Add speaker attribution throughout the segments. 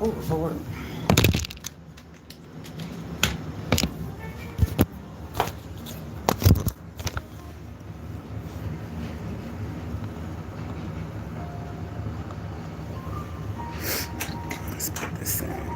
Speaker 1: Oh, Lord. Let's put this in.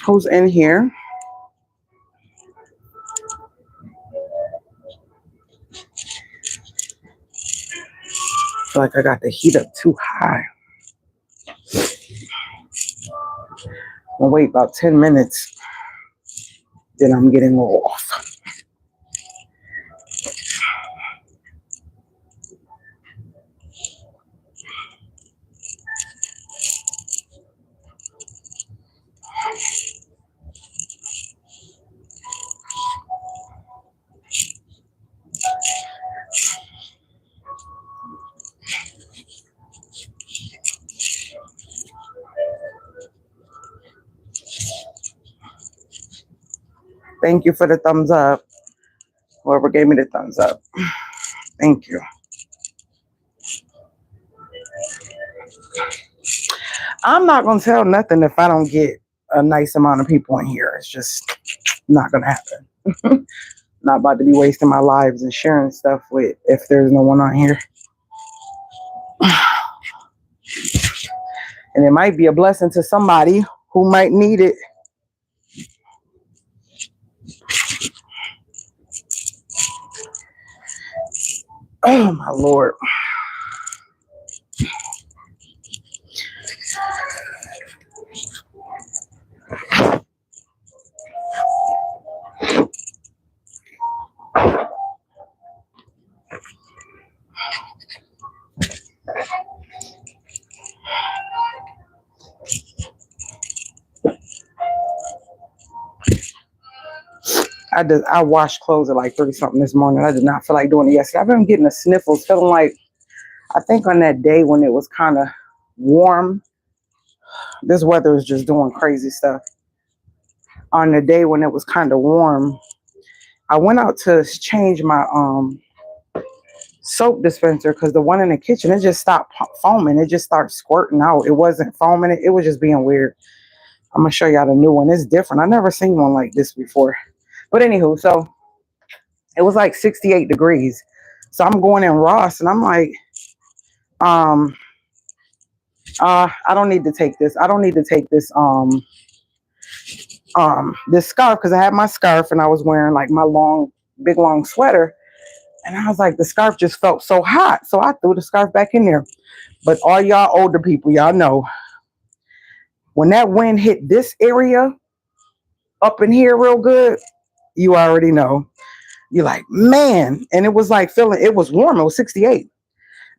Speaker 1: Who's in here? I feel like I got the heat up too high. I'll wait about 10 minutes. Then I'm getting off. Thank you for the thumbs up. Whoever gave me the thumbs up. Thank you. I'm not going to tell nothing if I don't get a nice amount of people in here. It's just not going to happen. Not about to be wasting my lives and sharing stuff with if there's no one on here. And it might be a blessing to somebody who might need it. Oh, my Lord. I washed clothes at like 30 something this morning. I did not feel like doing it yesterday. I've been getting the sniffles, feeling like, I think on that day when it was kind of warm, this weather is just doing crazy stuff. On the day when it was kind of warm, I went out to change my soap dispenser, because the one in the kitchen, it just stopped foaming. It just started squirting out. It wasn't foaming. It was just being weird. I'm gonna show y'all the new one. It's different. I never seen one like this before. But anywho, so it was like 68 degrees. So I'm going in Ross and I'm like, I don't need to take this. I don't need to take this this scarf, because I had my scarf and I was wearing like my big long sweater. And I was like, the scarf just felt so hot. So I threw the scarf back in there. But all y'all older people, y'all know, when that wind hit this area up in here real good, you already know. You're like, man. And it was like it was warm. It was 68.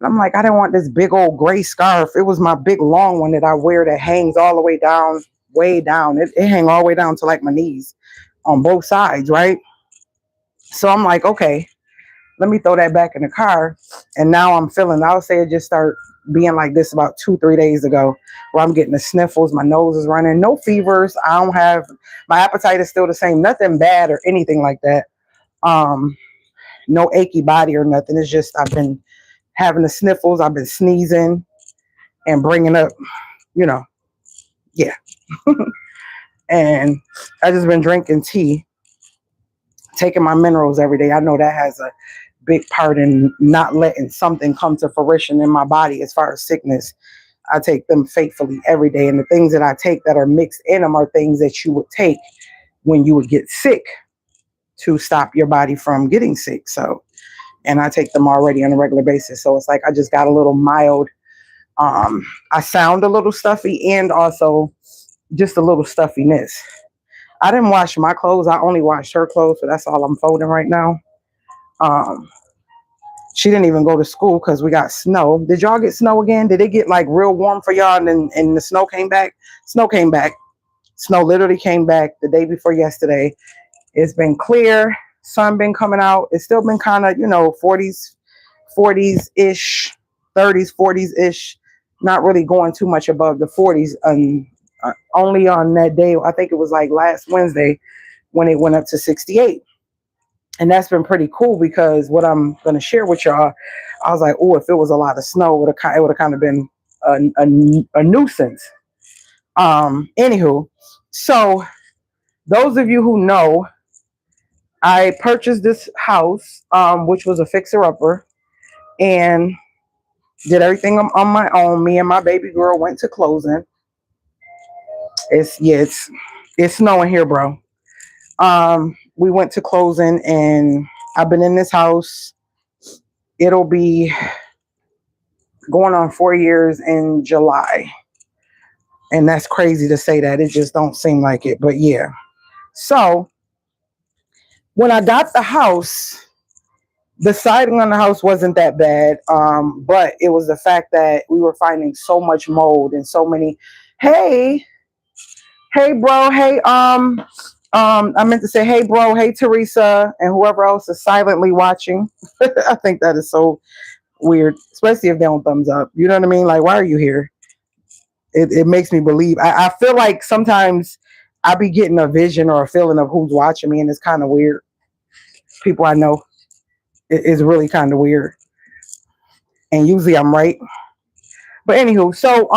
Speaker 1: And I'm like, I didn't want this big old gray scarf. It was my big long one that I wear that hangs all the way down, way down. It hang all the way down to like my knees on both sides, right? So I'm like, okay, let me throw that back in the car. And now I'm feeling, I would say it just started being like this about 2-3 days ago, where I'm getting the sniffles, my nose is running, no fevers. I don't have, my appetite is still the same, nothing bad or anything like that. No achy body or nothing. It's just, I've been having the sniffles, I've been sneezing and bringing up, you know, yeah. And I just been drinking tea, taking my minerals every day. I know that has a big part in not letting something come to fruition in my body as far as sickness. I take them faithfully every day. And the things that I take that are mixed in them are things that you would take when you would get sick to stop your body from getting sick. So, and I take them already on a regular basis. So it's like I just got a little mild, I sound a little stuffy and also just a little stuffiness. I didn't wash my clothes. I only washed her clothes. So that's all I'm folding right now. She didn't even go to school because we got snow. Did y'all get snow again? Did it get like real warm for y'all and the snow came back? Snow came back. Snow literally came back the day before yesterday. It's been clear. Sun been coming out. It's still been kind of, 40s-ish, 30s, 40s-ish. Not really going too much above the 40s. Only on that day, I think it was like last Wednesday, when it went up to 68. And that's been pretty cool, because what I'm going to share with y'all, I was like, oh, if it was a lot of snow, it would have kind of been a nuisance. Anywho, so those of you who know, I purchased this house, which was a fixer-upper, and did everything on my own. Me and my baby girl went to closing. It's snowing here, bro. We went to closing, and I've been in this house. It'll be going on 4 years in July. And that's crazy to say that. It just don't seem like it. But yeah. So when I got the house, the siding on the house wasn't that bad. But it was the fact that we were finding so much mold and so many, hey bro, hey, I meant to say, hey bro, hey Teresa, and whoever else is silently watching. I think that is so weird, especially if they don't thumbs up. You know what I mean? Like, why are you here? It makes me believe. I feel like sometimes I be getting a vision or a feeling of who's watching me, and it's kind of weird. People I know, it's really kind of weird. And usually I'm right. But anywho, so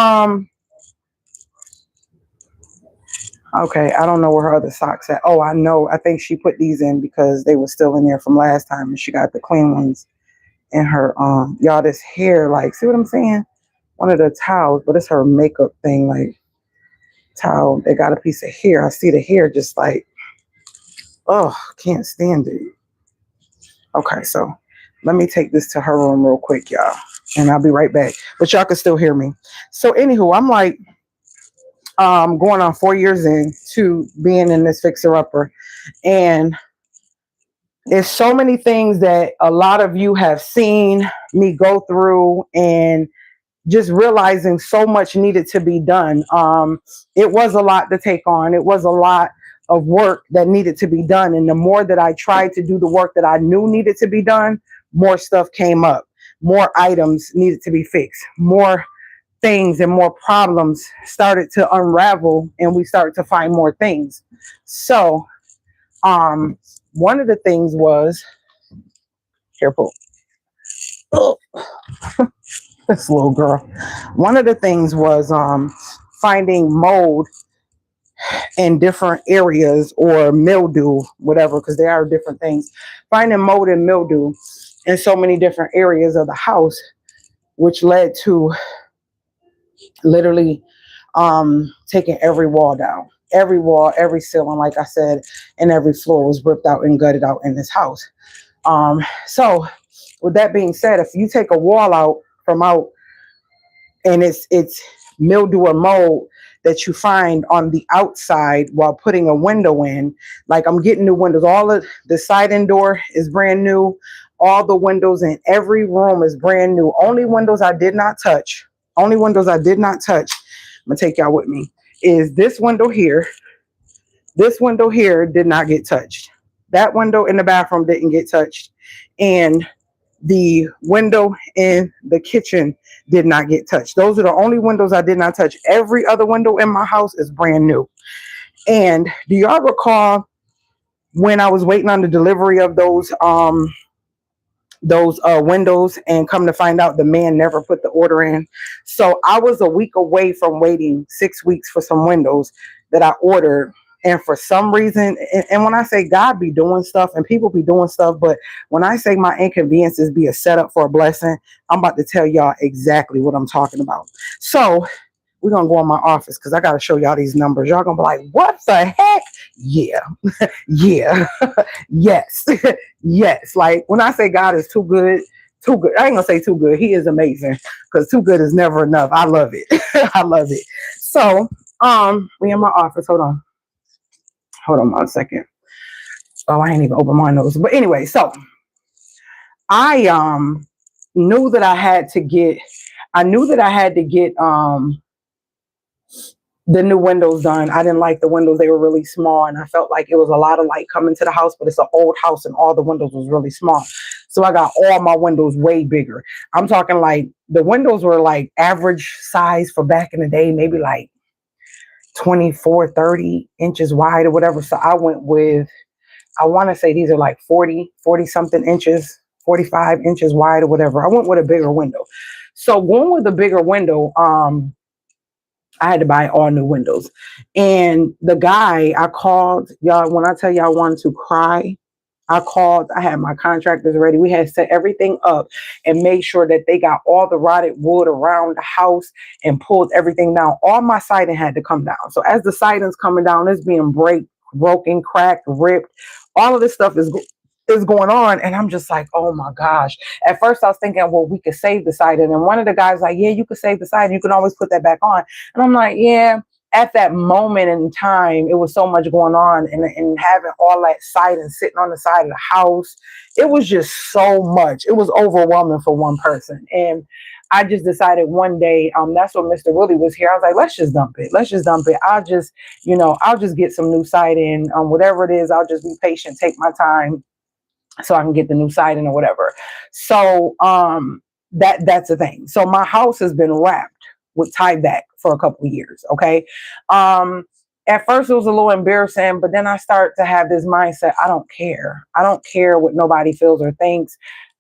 Speaker 1: okay, I don't know where her other socks at. Oh, I know. I think she put these in because they were still in there from last time, and she got the clean ones in her y'all, this hair, like, see what I'm saying? One of the towels, but it's her makeup thing, like towel. They got a piece of hair. I see the hair just like, oh, can't stand it. Okay, so let me take this to her room real quick, y'all, and I'll be right back. But y'all can still hear me. So anywho, I'm like going on 4 years into being in this fixer-upper, and there's so many things that a lot of you have seen me go through, and just realizing so much needed to be done. It was a lot to take on. It was a lot of work that needed to be done. And the more that I tried to do the work that I knew needed to be done, more stuff came up. More items needed to be fixed. More things and more problems started to unravel, and we started to find more things. So one of the things was, careful. Oh, this little girl. One of the things was finding mold in different areas, or mildew, whatever, because there are different things. Finding mold and mildew in so many different areas of the house, which led to literally taking every wall down. Every wall, every ceiling, like I said, and every floor was ripped out and gutted out in this house. So with that being said, if you take a wall out from out and it's mildew or mold that you find on the outside while putting a window in, like I'm getting new windows, all of the siding door is brand new, all the windows in every room is brand new. Only windows I did not touch, I'm gonna take y'all with me, is this window here. This window here did not get touched. That window in the bathroom didn't get touched. And the window in the kitchen did not get touched. Those are the only windows I did not touch. Every other window in my house is brand new. And do y'all recall when I was waiting on the delivery of those windows, and come to find out the man never put the order in? So I was a week away from waiting 6 weeks for some windows that I ordered. And for some reason, and when I say God be doing stuff and people be doing stuff, but when I say my inconveniences be a setup for a blessing, I'm about to tell y'all exactly what I'm talking about. So we're going to go in my office because I got to show y'all these numbers. Y'all going to be like, what the heck? Yeah. Yeah. Yes. Yes. Like when I say God is too good, too good. I ain't going to say too good. He is amazing, because too good is never enough. I love it. I love it. So we in my office. Hold on 1 second. Oh, I ain't even open my nose. But anyway, so I knew that I had to get the new windows done. I didn't like the windows. They were really small, and I felt like it was a lot of light coming to the house, but it's an old house and all the windows was really small. So I got all my windows way bigger. I'm talking like the windows were like average size for back in the day, maybe like 24, 30 inches wide or whatever. So I went with, I want to say these are like 40 something inches, 45 inches wide or whatever. I went with a bigger window. So going with a bigger window, I had to buy all new windows. And the guy I called, y'all, when I tell you I wanted to cry, I called, I had my contractors ready. We had set everything up and made sure that they got all the rotted wood around the house and pulled everything down. All my siding had to come down. So as the siding's coming down, it's being broken, cracked, ripped. All of this stuff is going on. And I'm just like, oh my gosh. At first I was thinking, well, we could save the siding. And one of the guys like, yeah, you could save the siding. You can always put that back on. And I'm like, yeah. At that moment in time, it was so much going on, and having all that siding sitting on the side of the house, it was just so much. It was overwhelming for one person. And I just decided one day, that's when Mr. Willie was here. I was like, let's just dump it. I'll just get some new siding, whatever it is. I'll just be patient, take my time so I can get the new siding or whatever. So that's the thing. So my house has been wrapped with tie back for a couple of years. Okay. At first it was a little embarrassing, but then I start to have this mindset. I don't care. I don't care what nobody feels or thinks.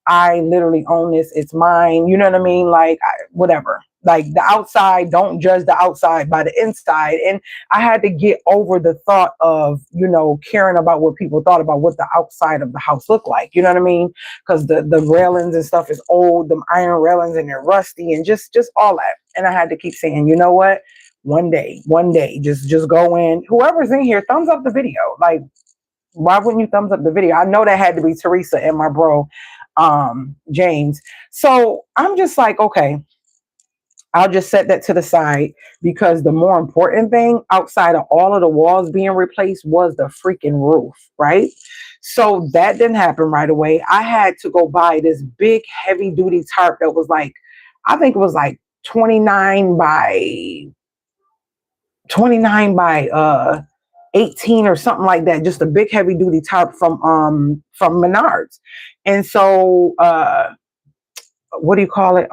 Speaker 1: I literally own this. It's mine. You know what I mean? Like whatever, like the outside, don't judge the outside by the inside. And I had to get over the thought of, caring about what people thought about what the outside of the house looked like. You know what I mean? Because the railings and stuff is old, the iron railings, and they're rusty and just all that. And I had to keep saying, you know what? One day, just go in. Whoever's in here, thumbs up the video. Like, why wouldn't you thumbs up the video? I know that had to be Teresa and my bro, James. So I'm just like, okay, I'll just set that to the side, because the more important thing outside of all of the walls being replaced was the freaking roof, right? So that didn't happen right away. I had to go buy this big heavy duty tarp that was like, I think it was like 29 by 18 or something like that. Just a big heavy duty tarp from Menards. And so, what do you call it?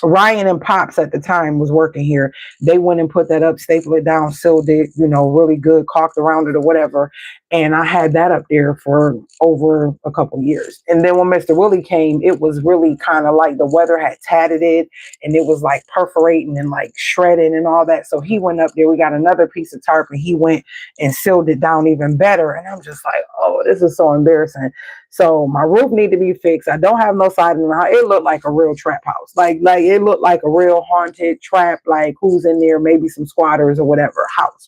Speaker 1: Ryan and Pops at the time was working here. They went and put that up, stapled it down, sealed it, really good, caulked around it or whatever. And I had that up there for over a couple years. And then when Mr. Willie came, it was really kind of like the weather had tatted it, and it was like perforating and like shredding and all that. So he went up there. We got another piece of tarp, and he went and sealed it down even better. And I'm just like, oh, this is so embarrassing. So my roof need to be fixed. I don't have no siding in the house. It looked like a real trap house. Like it looked like a real haunted trap, like who's in there, maybe some squatters or whatever house.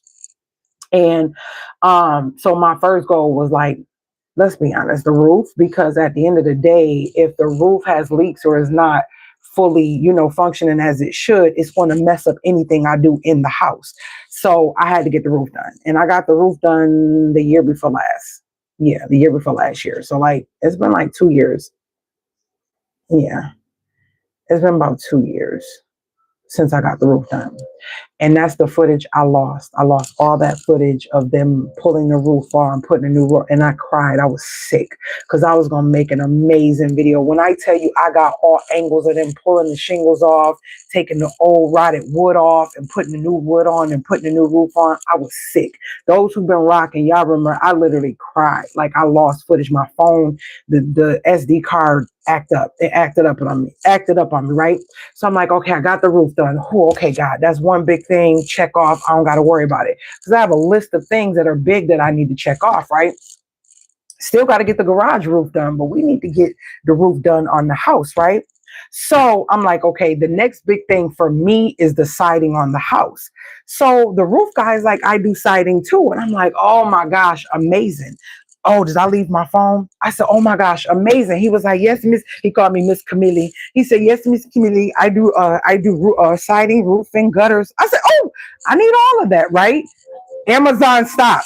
Speaker 1: And so my first goal was like, let's be honest, the roof, because at the end of the day, if the roof has leaks or is not fully, functioning as it should, it's going to mess up anything I do in the house. So I had to get the roof done. And I got the roof done the year before last. Yeah, the year before last year. So like, it's been like 2 years. Yeah, it's been about 2 years since I got the roof done. And that's the footage I lost. I lost all that footage of them pulling the roof off and putting a new roof. And I cried. I was sick because I was going to make an amazing video. When I tell you, I got all angles of them pulling the shingles off, taking the old rotted wood off and putting the new wood on and putting the new roof on. I was sick. Those who've been rocking, y'all remember, I literally cried. Like I lost footage. My phone, the SD card acted up on me, right? So I'm like, okay, I got the roof done. Oh, okay, God, that's one big thing. Check off. I don't got to worry about it because I have a list of things that are big that I need to check off, right? Still got to get the garage roof done, but we need to get the roof done on the house, right? So I'm like, okay, the next big thing for me is the siding on the house. So the roof guy's like, I do siding too. And I'm like, oh my gosh, amazing. Oh, did I leave my phone? I said, oh my gosh, amazing. He was like, yes, Miss, he called me Miss Camille. He said, yes, Miss Camille, I do siding, roofing, gutters. I said, oh, I need all of that, right? Amazon, stop.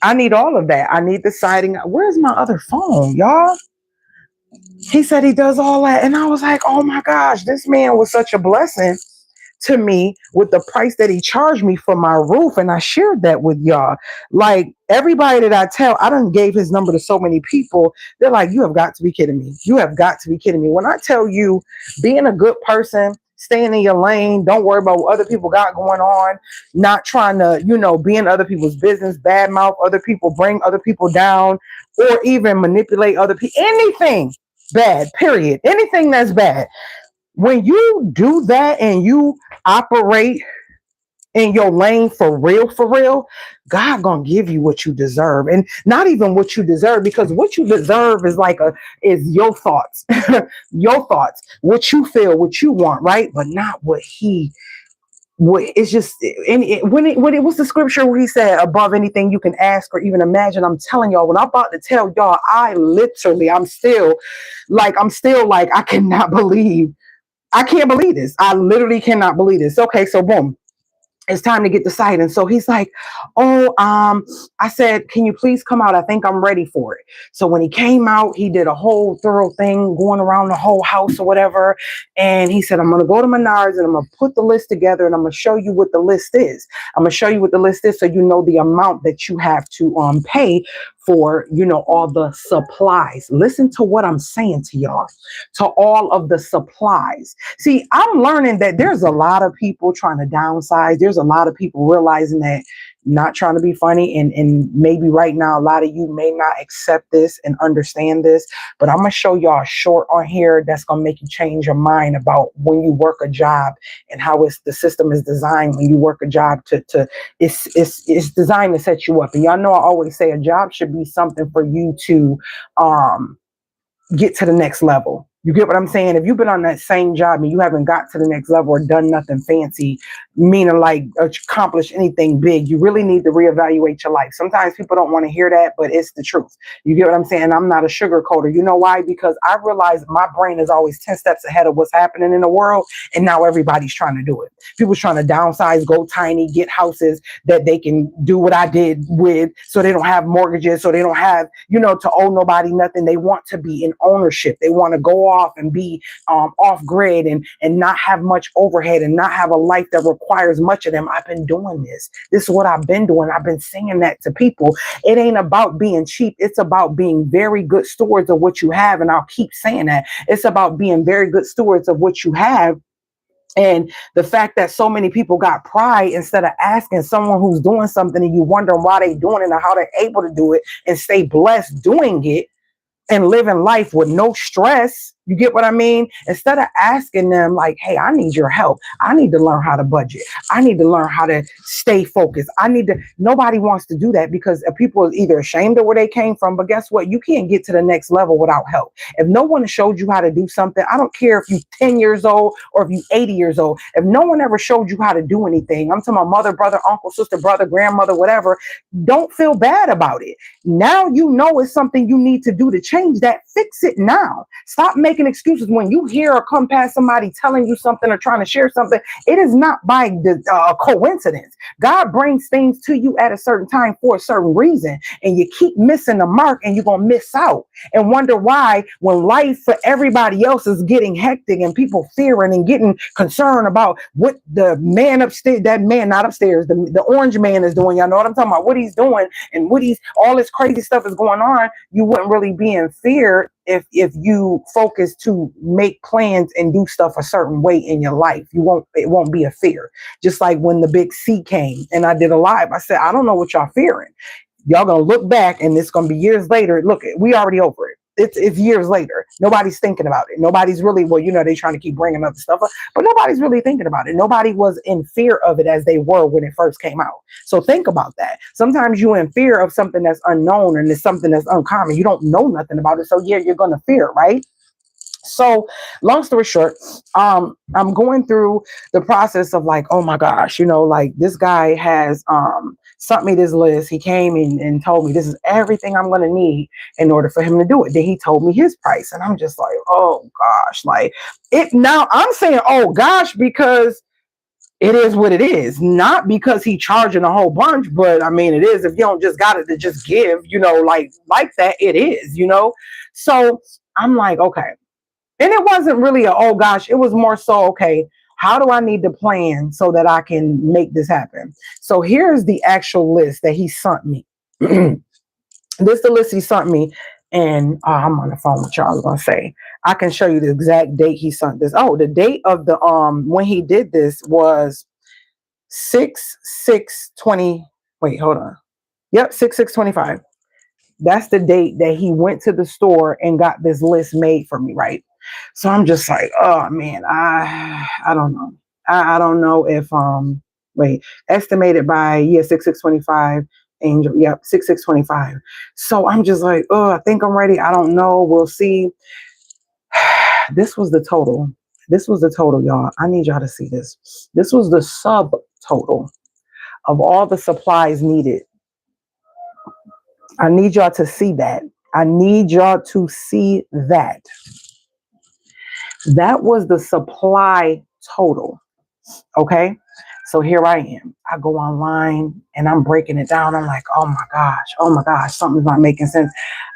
Speaker 1: I need all of that. I need the siding. Where's my other phone, y'all? He said he does all that. And I was like, oh my gosh, this man was such a blessing to me with the price that he charged me for my roof. And I shared that with y'all. Like everybody that I tell, I done gave his number to so many people. They're like, you have got to be kidding me. You have got to be kidding me. When I tell you being a good person, staying in your lane, don't worry about what other people got going on, not trying to, be in other people's business, badmouth other people, bring other people down, or even manipulate other people, anything bad, period. Anything that's bad. When you do that and you operate in your lane for real, God gonna give you what you deserve. And not even what you deserve, because what you deserve is is your thoughts, your thoughts, what you feel, what you want, right? But not what it's just, when it was the scripture where he said, above anything you can ask or even imagine. I'm telling y'all, when I'm about to tell y'all, I'm still like, I can't believe this. I literally cannot believe this. Okay, so boom. It's time to get the site. And so he's like, oh, I said, can you please come out? I think I'm ready for it. So when he came out, he did a whole thorough thing going around the whole house or whatever. And he said, I'm going to go to Menards and I'm going to put the list together and I'm going to show you what the list is. I'm going to show you what the list is so you know the amount that you have to pay for, all the supplies. Listen to what I'm saying to y'all, to all of the supplies. See, I'm learning that there's a lot of people trying to downsize. There's a lot of people realizing that, not trying to be funny, and maybe right now a lot of you may not accept this and understand this, but I'm gonna show y'all a short on here that's gonna make you change your mind about when you work a job and how the system is designed when you work a job it's designed to set you up. And y'all know I always say a job should be something for you to get to the next level. You get what I'm saying? If you've been on that same job and you haven't got to the next level or done nothing fancy, meaning like accomplish anything big, you really need to reevaluate your life. Sometimes people don't want to hear that, but it's the truth. You get what I'm saying? I'm not a sugarcoater. You know why? Because I realize my brain is always 10 steps ahead of what's happening in the world. And now everybody's trying to do it. People's trying to downsize, go tiny, get houses that they can do what I did with, so they don't have mortgages, so they don't have, to owe nobody nothing. They want to be in ownership. They want to go off off and be off grid and not have much overhead and not have a life that requires much of them. I've been doing this. This is what I've been doing. I've been saying that to people. It ain't about being cheap. It's about being very good stewards of what you have. And I'll keep saying that. It's about being very good stewards of what you have. And the fact that so many people got pride instead of asking someone who's doing something and you wondering why they doing it and how they're able to do it and stay blessed doing it and living life with no stress. You get what I mean? Instead of asking them like, hey, I need your help. I need to learn how to budget. I need to learn how to stay focused. Nobody wants to do that because people are either ashamed of where they came from. But guess what? You can't get to the next level without help. If no one showed you how to do something, I don't care if you're 10 years old or if you're 80 years old. If no one ever showed you how to do anything, I'm talking about mother, brother, uncle, sister, brother, grandmother, whatever, don't feel bad about it. Now you know it's something you need to do to change that. Fix it now. Stop making excuses when you hear or come past somebody telling you something or trying to share something. It is not by coincidence. God brings things to you at a certain time for a certain reason, and you keep missing the mark and you're going to miss out and wonder why when life for everybody else is getting hectic and people fearing and getting concerned about what the man upstairs, that man not upstairs, the orange man is doing. Y'all know what I'm talking about, what he's doing and all this crazy stuff is going on. You wouldn't really be in fear if you focus to make plans and do stuff a certain way in your life. It won't be a fear. Just like when the big C came and I did a live, I said, I don't know what y'all fearing. Y'all gonna look back and it's gonna be years later. Look, we already over it. It's years later. Nobody's thinking about it. Nobody's really, well, they trying to keep bringing up the stuff up, but nobody's really thinking about it. Nobody was in fear of it as they were when it first came out. So think about that. Sometimes you're in fear of something that's unknown and it's something that's uncommon. You don't know nothing about it. So yeah, you're going to fear, right? So long story short, I'm going through the process of like, oh my gosh, like this guy has sent me this list. He came in and told me this is everything I'm going to need in order for him to do it. Then he told me his price. And I'm just like, oh gosh, like it now I'm saying, oh gosh, because it is what it is, not because he charging a whole bunch, but I mean, it is, if you don't just got it to just give, like that, it is, So I'm like, okay. And it wasn't really oh gosh, it was more so, okay, how do I need to plan so that I can make this happen? So here's the actual list that he sent me. This is the list he sent me. And I'm on the phone with y'all. I was gonna say, I can show you the exact date he sent this. Oh, the date of the when he did this was 6/6/20. Wait, hold on. Yep, 6/6/25. That's the date that he went to the store and got this list made for me, right? So I'm just like, oh man, I don't know. I don't know if estimated by 6/6/25. Angel, yep, 6/6/25. So I'm just like, oh, I think I'm ready. I don't know. We'll see. This was the total. This was the total, y'all. I need y'all to see this. This was the subtotal of all the supplies needed. I need y'all to see that. I need y'all to see that. That was the supply total. Okay. So here I am. I go online and I'm breaking it down. I'm like, oh my gosh, something's not making sense.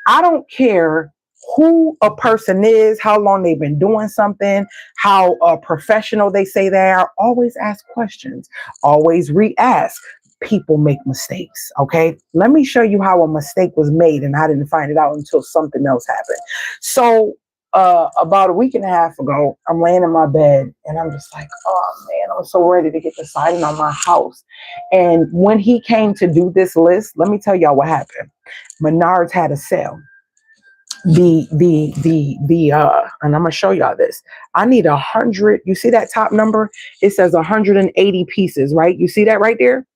Speaker 1: I don't care who a person is, how long they've been doing something, how professional they say they are. Always ask questions. Always re-ask. People make mistakes. Okay. Let me show you how a mistake was made and I didn't find it out until something else happened. So about a week and a half ago, I'm laying in my bed and I'm just like, oh man, I'm so ready to get the siding on my house. And when he came to do this list, let me tell y'all what happened. Menards had a sale. And I'm gonna show y'all this. I need 100. You see that top number? It says 180 pieces, right? You see that right there?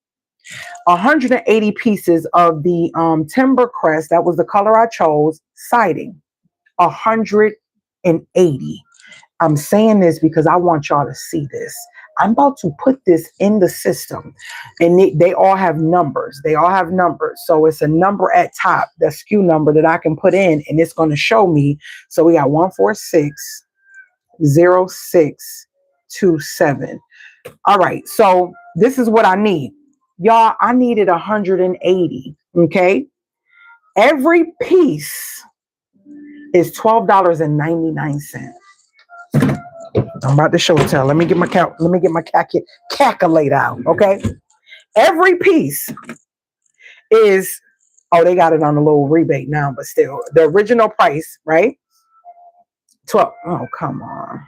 Speaker 1: 180 pieces of the timber crest. That was the color I chose. Siding. 180. I'm saying this because I want y'all to see this. I'm about to put this in the system and they all have numbers. They all have numbers. So it's a number at top, the SKU number that I can put in and it's going to show me. So we got 1460627. All right. So this is what I need. Y'all, I needed 180. Okay. Every piece is $12.99. I'm about to show it to you. Let me get my calculator out. Okay. Every piece is, oh, they got it on a little rebate now, but still the original price, right? 12. Oh, come on.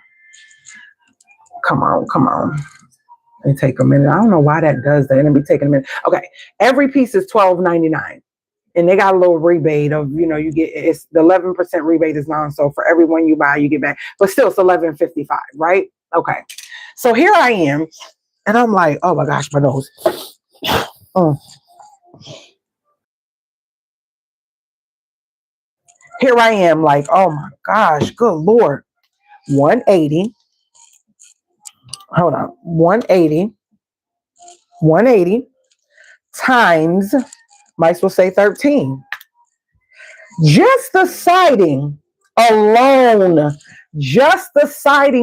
Speaker 1: It take a minute. I don't know why that does that. It'll be taking a minute. Okay. Every piece is $12.99. And they got a little rebate of, you get, it's the 11% rebate is non. So for every one you buy, you get back, but still it's $11.55, right? Okay. So here I am, and I'm like, oh my gosh, my nose. Here I am, like, oh my gosh, good Lord. 180. Hold on. 180 times, might as well say 13. Just the siding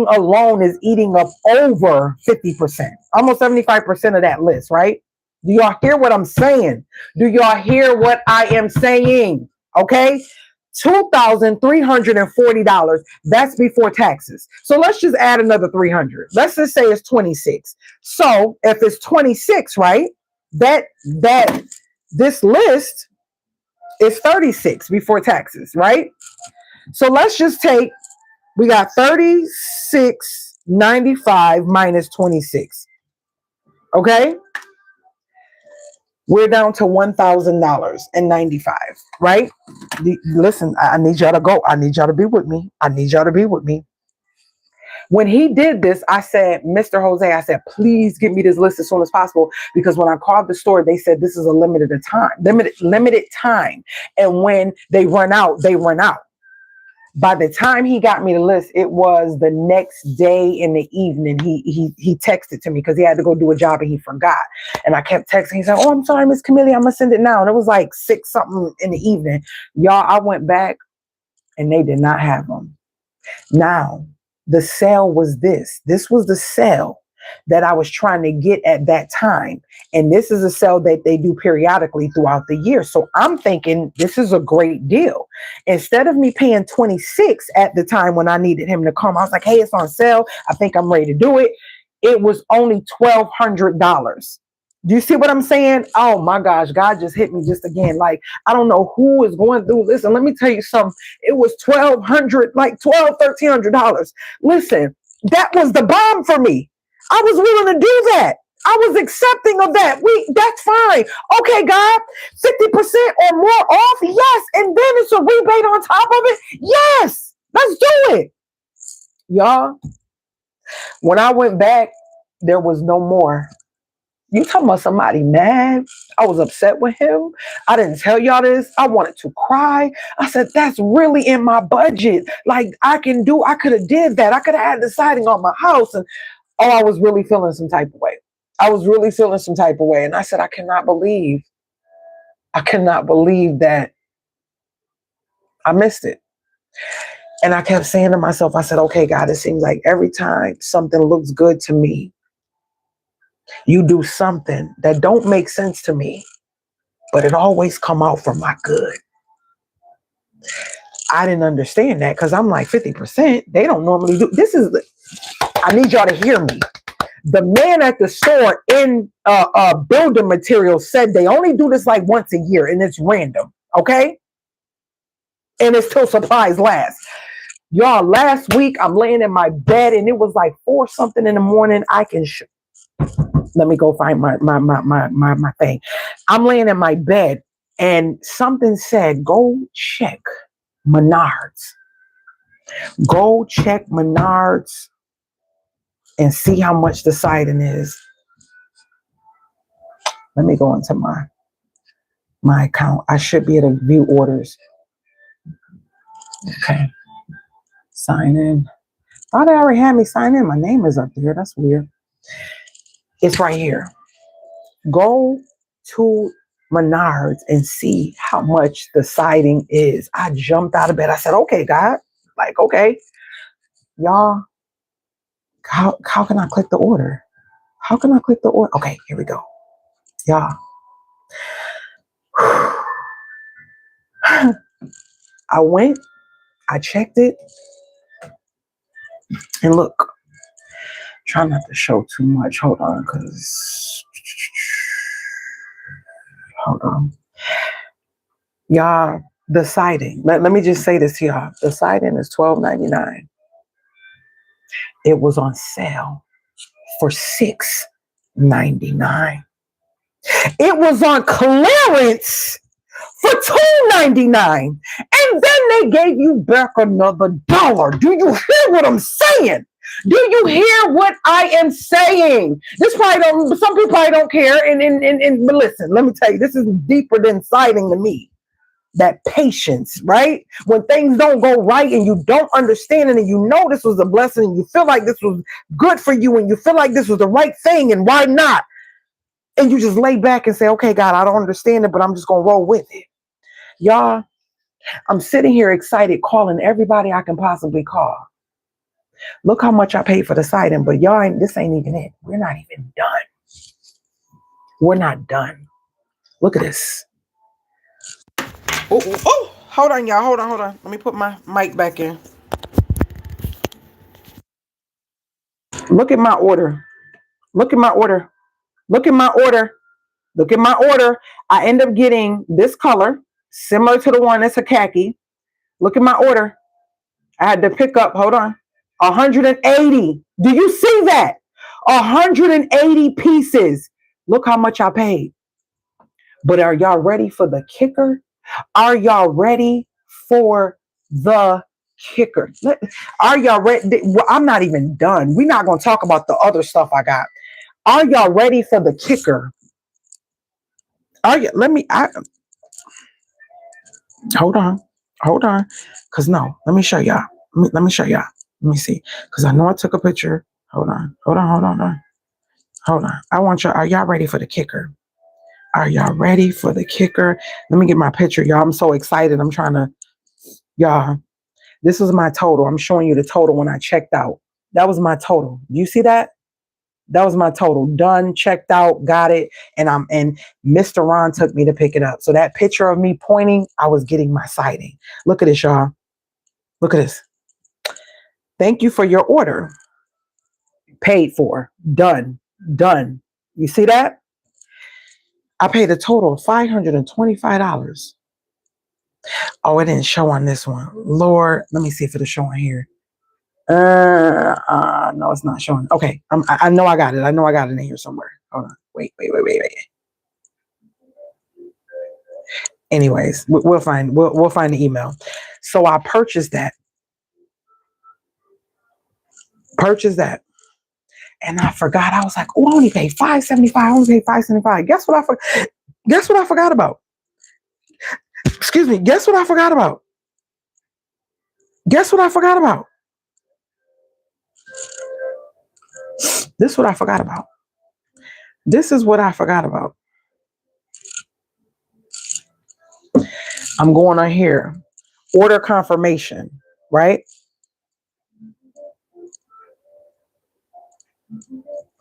Speaker 1: alone is eating up over 50%, almost 75% of that list, right? Do y'all hear what I'm saying? Do y'all hear what I am saying? Okay. $2,340. That's before taxes. So let's just add another 300. Let's just say it's 26. So if it's 26, right? This list is 36 before taxes, right? So let's just take, we got 36.95 minus 26. Okay? We're down to $1,000.95, right? Listen, I need y'all to go. I need y'all to be with me. When he did this, I said, Mr. Jose, I said, please give me this list as soon as possible, because when I called the store, they said this is a limited time. And when they run out, they run out. By the time he got me the list, it was the next day in the evening. He texted to me because he had to go do a job and he forgot. And I kept texting. He said, oh, I'm sorry, Miss Camille, I'm going to send it now. And it was like 6 something in the evening. Y'all, I went back and they did not have them. Now, the sale was this. This was the sale that I was trying to get at that time. And this is a sale that they do periodically throughout the year. So I'm thinking this is a great deal. Instead of me paying 26 at the time when I needed him to come, I was like, hey, it's on sale. I think I'm ready to do it. It was only $1,200. Do you see what I'm saying? Oh my gosh, God just hit me just again. Like, I don't know who is going through this. And let me tell you something. It was $1,300. Listen, that was the bomb for me. I was willing to do that. I was accepting of that. That's fine. Okay, God, 50% or more off. Yes. And then it's a rebate on top of it. Yes. Let's do it. Y'all, when I went back, there was no more. You talking about somebody mad? I was upset with him. I didn't tell y'all this. I wanted to cry. I said, that's really in my budget. Like, I could have did that. I could have had the siding on my house. And I was really feeling some type of way. And I said, I cannot believe that I missed it. And I kept saying to myself, I said, okay, God, it seems like every time something looks good to me, you do something that don't make sense to me, but it always come out for my good. I didn't understand that because I'm like 50%. They don't normally do. I need y'all to hear me. The man at the store in building materials said they only do this like once a year and it's random. Okay. And it's till supplies last. Y'all, last week I'm laying in my bed and it was like 4 something in the morning. Let me go find my thing. I'm laying in my bed and something said, go check Menards. Go check Menards and see how much the siding is. Let me go into my account. I should be able to view orders. Okay. Sign in. Thought they already had me sign in. My name is up there. That's weird. It's right here. Go to Menards and see how much the siding is. I jumped out of bed. I said, okay, God. Like, okay. Y'all, how can I click the order? Okay, here we go. Y'all. I went I checked it, and look, try not to show too much. Hold on, hold on. Y'all, the siding. Let me just say this to y'all. The siding is $12.99. It was on sale for $6.99. It was on clearance for $2.99. And then they gave you back another $1. Do you hear what I'm saying? Do you hear what I am saying? This probably don't, some people probably don't care. But listen, let me tell you, this is deeper than siding to me. That patience, right? When things don't go right and you don't understand it and you know this was a blessing and you feel like this was good for you and you feel like this was the right thing and why not? And you just lay back and say, okay, God, I don't understand it, but I'm just going to roll with it. Y'all, I'm sitting here excited, calling everybody I can possibly call. Look how much I paid for the siding, but y'all, this ain't even it. We're not even done. We're not done. Look at this. Oh, hold on, y'all. Hold on. Let me put my mic back in. Look at my order. Look at my order. Look at my order. Look at my order. I end up getting this color, similar to the one that's a khaki. Look at my order. I had to pick up, hold on, 180. Do you see that? 180 pieces. Look how much I paid. But are y'all ready for the kicker? Are y'all ready for the kicker? Are y'all ready? Well, I'm not even done. We're not going to talk about the other stuff I got. Are y'all ready for the kicker? Are you? Hold on. Because no, let me show y'all. Let me show y'all. Let me see. Because I know I took a picture. Hold on. I want y'all. Are y'all ready for the kicker? Are y'all ready for the kicker? Let me get my picture, y'all. I'm so excited. I'm trying to, y'all. This is my total. I'm showing you the total when I checked out. That was my total. You see that? That was my total. Done, checked out, got it. And Mr. Ron took me to pick it up. So that picture of me pointing, I was getting my siding. Look at this, y'all. Look at this. Thank you for your order. Paid for. Done. You see that? I paid a total of $525. Oh, it didn't show on this one. Lord, let me see if it'll show on here. No, it's not showing. Okay, I know I got it. I know I got it in here somewhere. Hold on. Wait. Anyways, we'll find the email. So I purchased that. And I forgot. I was like, oh, I only paid $575. Guess what I forgot about? Excuse me. Guess what I forgot about? This is what I forgot about. I'm going on here. Order confirmation, right?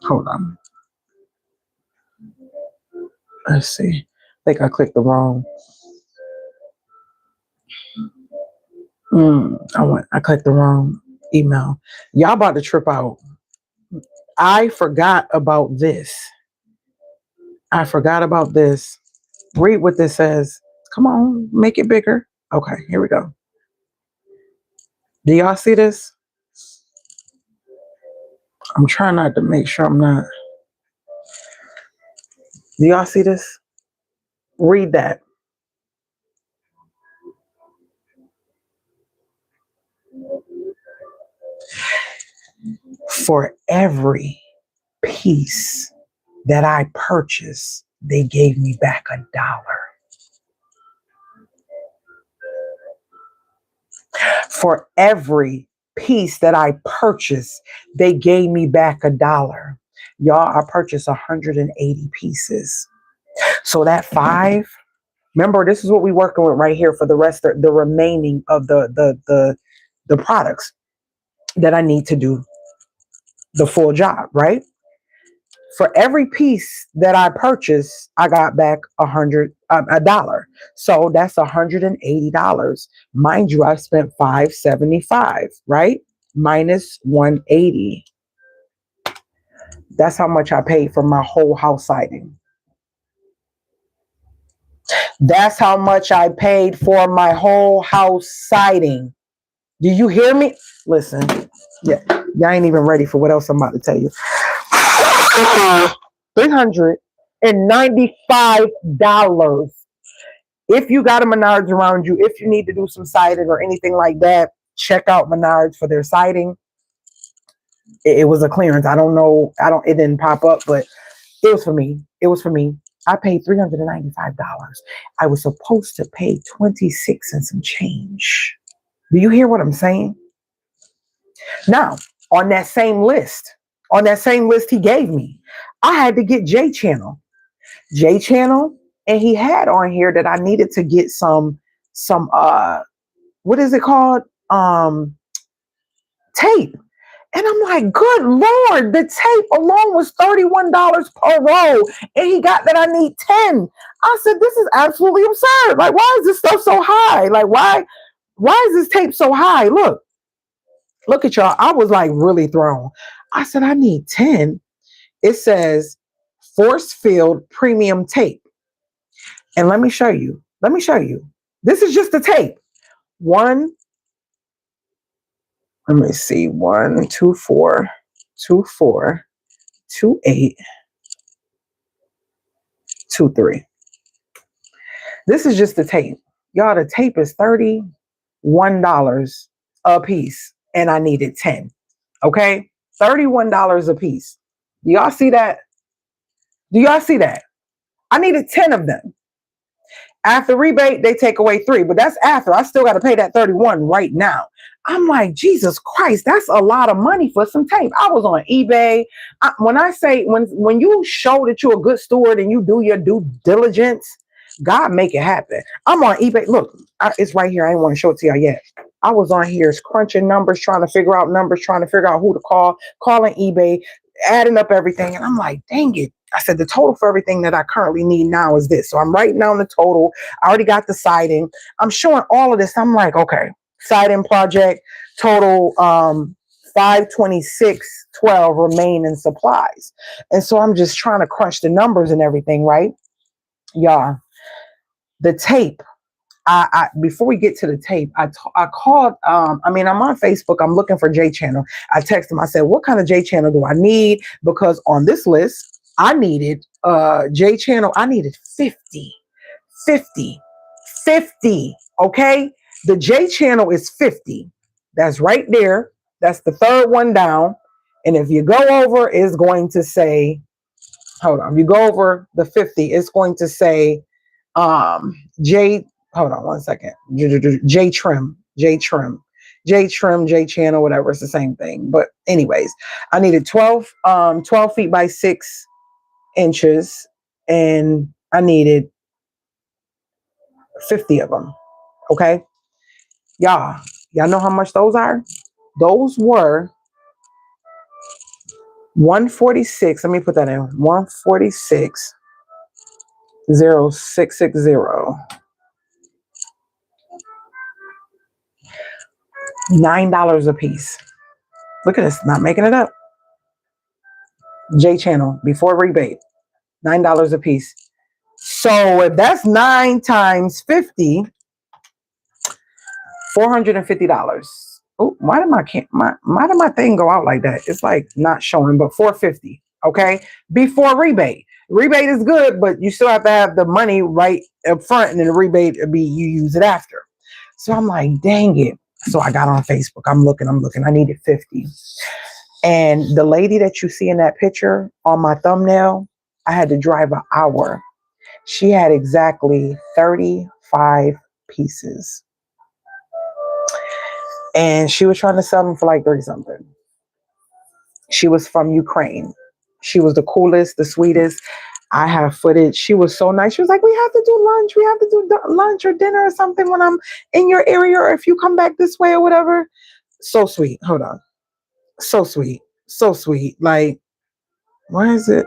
Speaker 1: Hold on. Let's see. I think I clicked the wrong. I clicked the wrong email. Y'all about to trip out. I forgot about this. Read what this says. Come on, make it bigger. Okay, here we go. Do y'all see this? I'm trying not to make sure I'm not. Do y'all see this? Read that. For every piece that I purchased, they gave me back $1. For every piece that I purchased, they gave me back $1. Y'all, I purchased 180 pieces. So that 5, remember, this is what we're working with right here for the rest of the remaining of the products that I need to do the full job, right? For every piece that I purchased, I got back a dollar. So that's $180. Mind you, I spent $575, right? Minus 180. That's how much I paid for my whole house siding. That's how much I paid for my whole house siding. Do you hear me? Listen, yeah, y'all ain't even ready for what else I'm about to tell you. $395. If you got a Menards around you, if you need to do some siding or anything like that, check out Menards for their siding. It was a clearance. I don't know. It didn't pop up, but it was for me. It was for me. I paid $395. I was supposed to pay 26 and some change. Do you hear what I'm saying? Now, on that same list he gave me, I had to get J Channel, and he had on here that I needed to get some what is it called? Tape. And I'm like, good Lord, the tape alone was $31 per roll. And he got that I need 10. I said, this is absolutely absurd. Like, why is this stuff so high? Like, why is this tape so high? Look at y'all. I was like really thrown. I said, I need 10. It says force field premium tape. And let me show you. This is just the tape. Let me see. 1, 2, 4, 2, 4, 2, 8, 2, 3. This is just the tape. Y'all, the tape is $31 a piece. And I needed 10. Okay? $31 a piece. Do y'all see that? I needed 10 of them. After rebate, they take away 3, but that's after. I still got to pay that 31 right now. I'm like, Jesus Christ, that's a lot of money for some tape. I was on eBay. When you show that you're a good steward and you do your due diligence, God make it happen. I'm on eBay. Look, it's right here. I didn't want to show it to y'all yet. I was on here crunching numbers, trying to figure out who to call, calling eBay, adding up everything. And I'm like, dang it. I said, the total for everything that I currently need now is this. So I'm writing down the total. I already got the siding. I'm showing all of this. I'm like, okay, siding project, total 526.12 remain in supplies. And so I'm just trying to crunch the numbers and everything, right? Yeah. The tape. Before we get to the tape, I called, I'm on Facebook, I'm looking for J Channel. I texted him, I said, what kind of J Channel do I need? Because on this list, I needed J Channel, I needed 50, okay? The J Channel is 50. That's right there. That's the third one down. And if you go over, it's going to say, hold on, you go over the 50, it's going to say hold on one second. J Trim, J Channel, whatever. It's the same thing. But anyways, I needed 12 feet by 6 inches, and I needed 50 of them. Okay. Y'all know how much those are? Those were 146. Let me put that in. 146,0660. $9 a piece. Look at this, not making it up. J Channel before rebate, $9 a piece. So if that's 9 times 50, $450. Oh, why did my thing go out like that? It's like not showing, but $450. Okay, before rebate. Rebate is good, but you still have to have the money right up front, and then the rebate will be you use it after. So I'm like, dang it. So I got on Facebook. I'm looking. I needed 50. And the lady that you see in that picture on my thumbnail, I had to drive an hour. She had exactly 35 pieces. And she was trying to sell them for like 30 something. She was from Ukraine. She was the coolest, the sweetest. I have footage. She was so nice. She was like, we have to do lunch. We have to do lunch or dinner or something when I'm in your area, or if you come back this way or whatever. So sweet. Hold on. So sweet. Like, Why is it?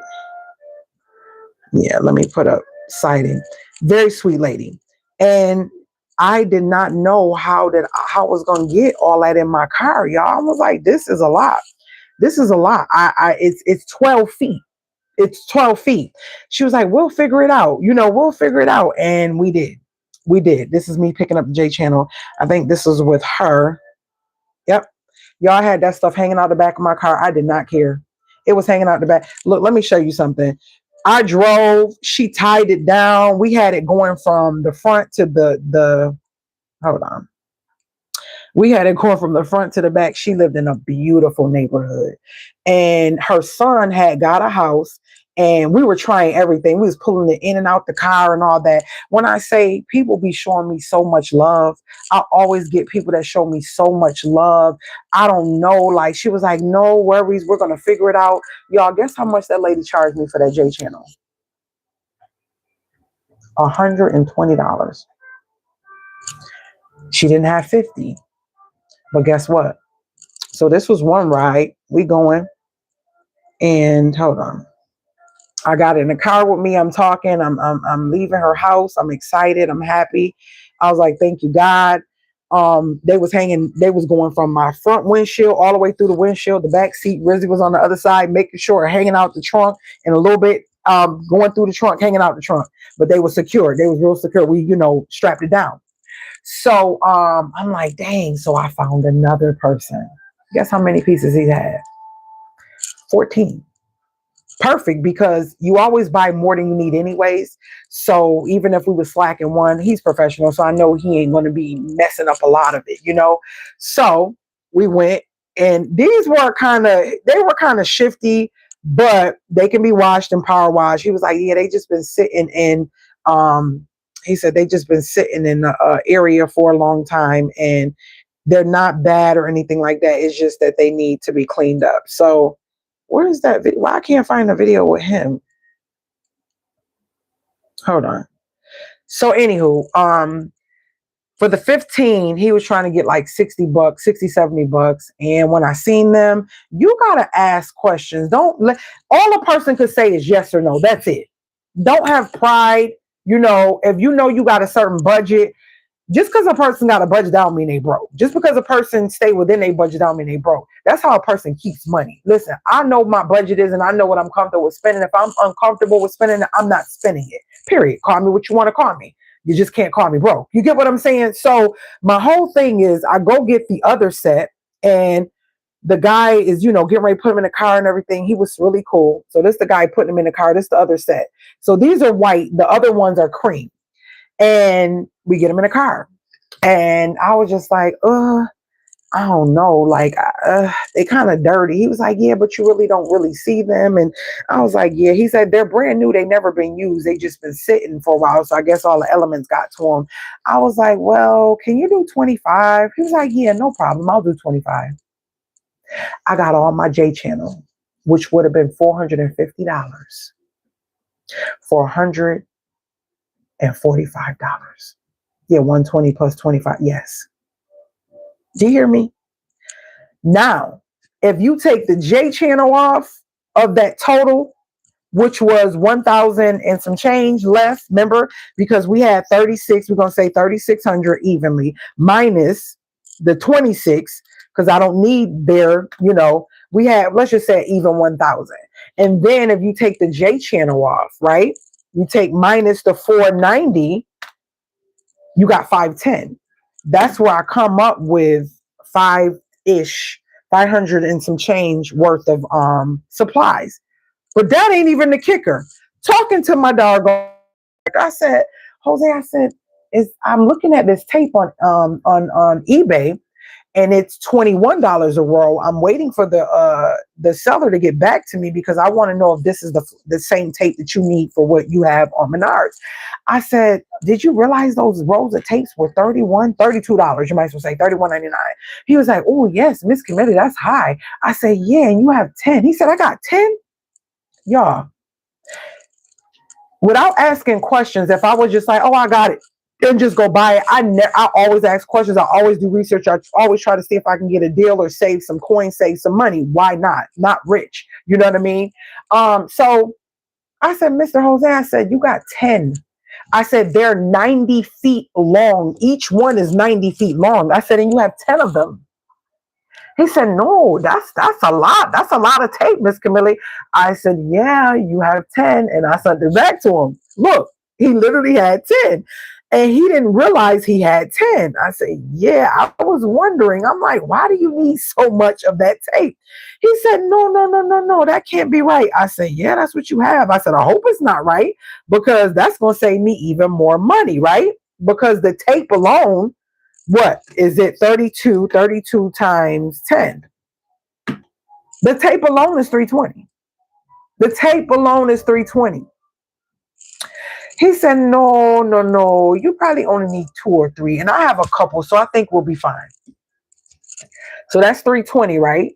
Speaker 1: Yeah, let me put up sighting. Very sweet lady. And I did not know how I was gonna get all that in my car, y'all. I was like, this is a lot. This is a lot. It's 12 feet. It's 12 feet. She was like, we'll figure it out. We'll figure it out. And we did. We did. This is me picking up the J channel. I think this was with her. Yep. Y'all had that stuff hanging out the back of my car. I did not care. It was hanging out the back. Look, let me show you something. I drove. She tied it down. We had it going from the front to the hold on. We had it going from the front to the back. She lived in a beautiful neighborhood. And her son had got a house. And we were trying everything. We was pulling it in and out the car and all that. When I say people be showing me so much love, I always get people that show me so much love. I don't know. Like, she was like, no worries. We're going to figure it out. Y'all, guess how much that lady charged me for that J channel? $120. She didn't have 50. But guess what? So this was one ride. We going. And hold on. I got in the car with me. I'm talking. I'm leaving her house. I'm excited. I'm happy. I was like, thank you, God. They was going from my front windshield all the way through the windshield, the back seat. Rizzy was on the other side, making sure hanging out the trunk, and a little bit going through the trunk, hanging out the trunk. But they were secure. They was real secure. We, strapped it down. So I'm like, dang. So I found another person. Guess how many pieces he had? 14. Perfect, because you always buy more than you need anyways. So even if we were slacking one, he's professional, so I know he ain't going to be messing up a lot of it, So we went, and these were kind of shifty, but they can be washed and power washed. He was like, yeah, they just been sitting in he said they just been sitting in the area for a long time, and they're not bad or anything like that. It's just that they need to be cleaned up. So where is that video? Why I can't find the video with him? Hold on. So anywho, for the 15, he was trying to get like $60, 60, $70. And when I seen them, you gotta ask questions. Don't let all a person could say is yes or no. That's it. Don't have pride. If you got a certain budget, just because a person got a budget, that don't mean they broke. Just because a person stay within a budget, don't mean they broke. That's how a person keeps money. Listen, I know my budget is, and I know what I'm comfortable with spending. If I'm uncomfortable with spending it, I'm not spending it. Period. Call me what you want to call me. You just can't call me broke. You get what I'm saying? So my whole thing is, I go get the other set, and the guy is, getting ready to put him in the car and everything. He was really cool. So this the guy putting him in the car. This the other set. So these are white. The other ones are cream. And we get him in a car. And I was just like, I don't know. Like, they kind of dirty. He was like, yeah, but you really don't really see them. And I was like, yeah. He said, they're brand new. They never been used. They just been sitting for a while. So I guess all the elements got to them. I was like, well, can you do 25? He was like, yeah, no problem. I'll do 25. I got all my J channel, which would have been $450 for $145. Yeah, 120 plus 25. Yes. Do you hear me? Now, if you take the J channel off of that total, which was 1,000 and some change left, remember, because we had 36, we're going to say 3,600 evenly minus the 26, because I don't need their, we had, let's just say even 1,000. And then if you take the J channel off, right, you take minus the 490, you got 510. That's where I come up with 500 and some change worth of supplies. But that ain't even the kicker. Talking to my dog, I said, Jose, I said, I'm looking at this tape on eBay, and it's $21 a roll. I'm waiting for the seller to get back to me because I want to know if this is the same tape that you need for what you have on Menards. I said, did you realize those rolls of tapes were $32? You might as well say $31.99. He was like, oh yes, Miss Committee, that's high. I said, yeah, and you have 10. He said, I got 10. Y'all, without asking questions, if I was just like, oh, I got it, and just go buy it. I always ask questions. I always do research. I always try to see if I can get a deal or save some coins, save some money. Why not? Not rich. You know what I mean? So I said, Mr. Jose, I said, you got 10. I said, they're 90 feet long. Each one is 90 feet long. I said, and you have 10 of them. He said, no, that's a lot. That's a lot of tape, Miss Camille. I said, yeah, you have 10. And I sent it back to him. Look, he literally had 10. And he didn't realize he had 10. I said, yeah, I was wondering. I'm like, why do you need so much of that tape? He said, no, that can't be right. I said, yeah, that's what you have. I said, I hope it's not right, because that's going to save me even more money, right? Because the tape alone, what is it? 32 times 10. The tape alone is 320. The tape alone is 320. He said, no. You probably only need 2 or 3. And I have a couple, so I think we'll be fine. So that's 320, right?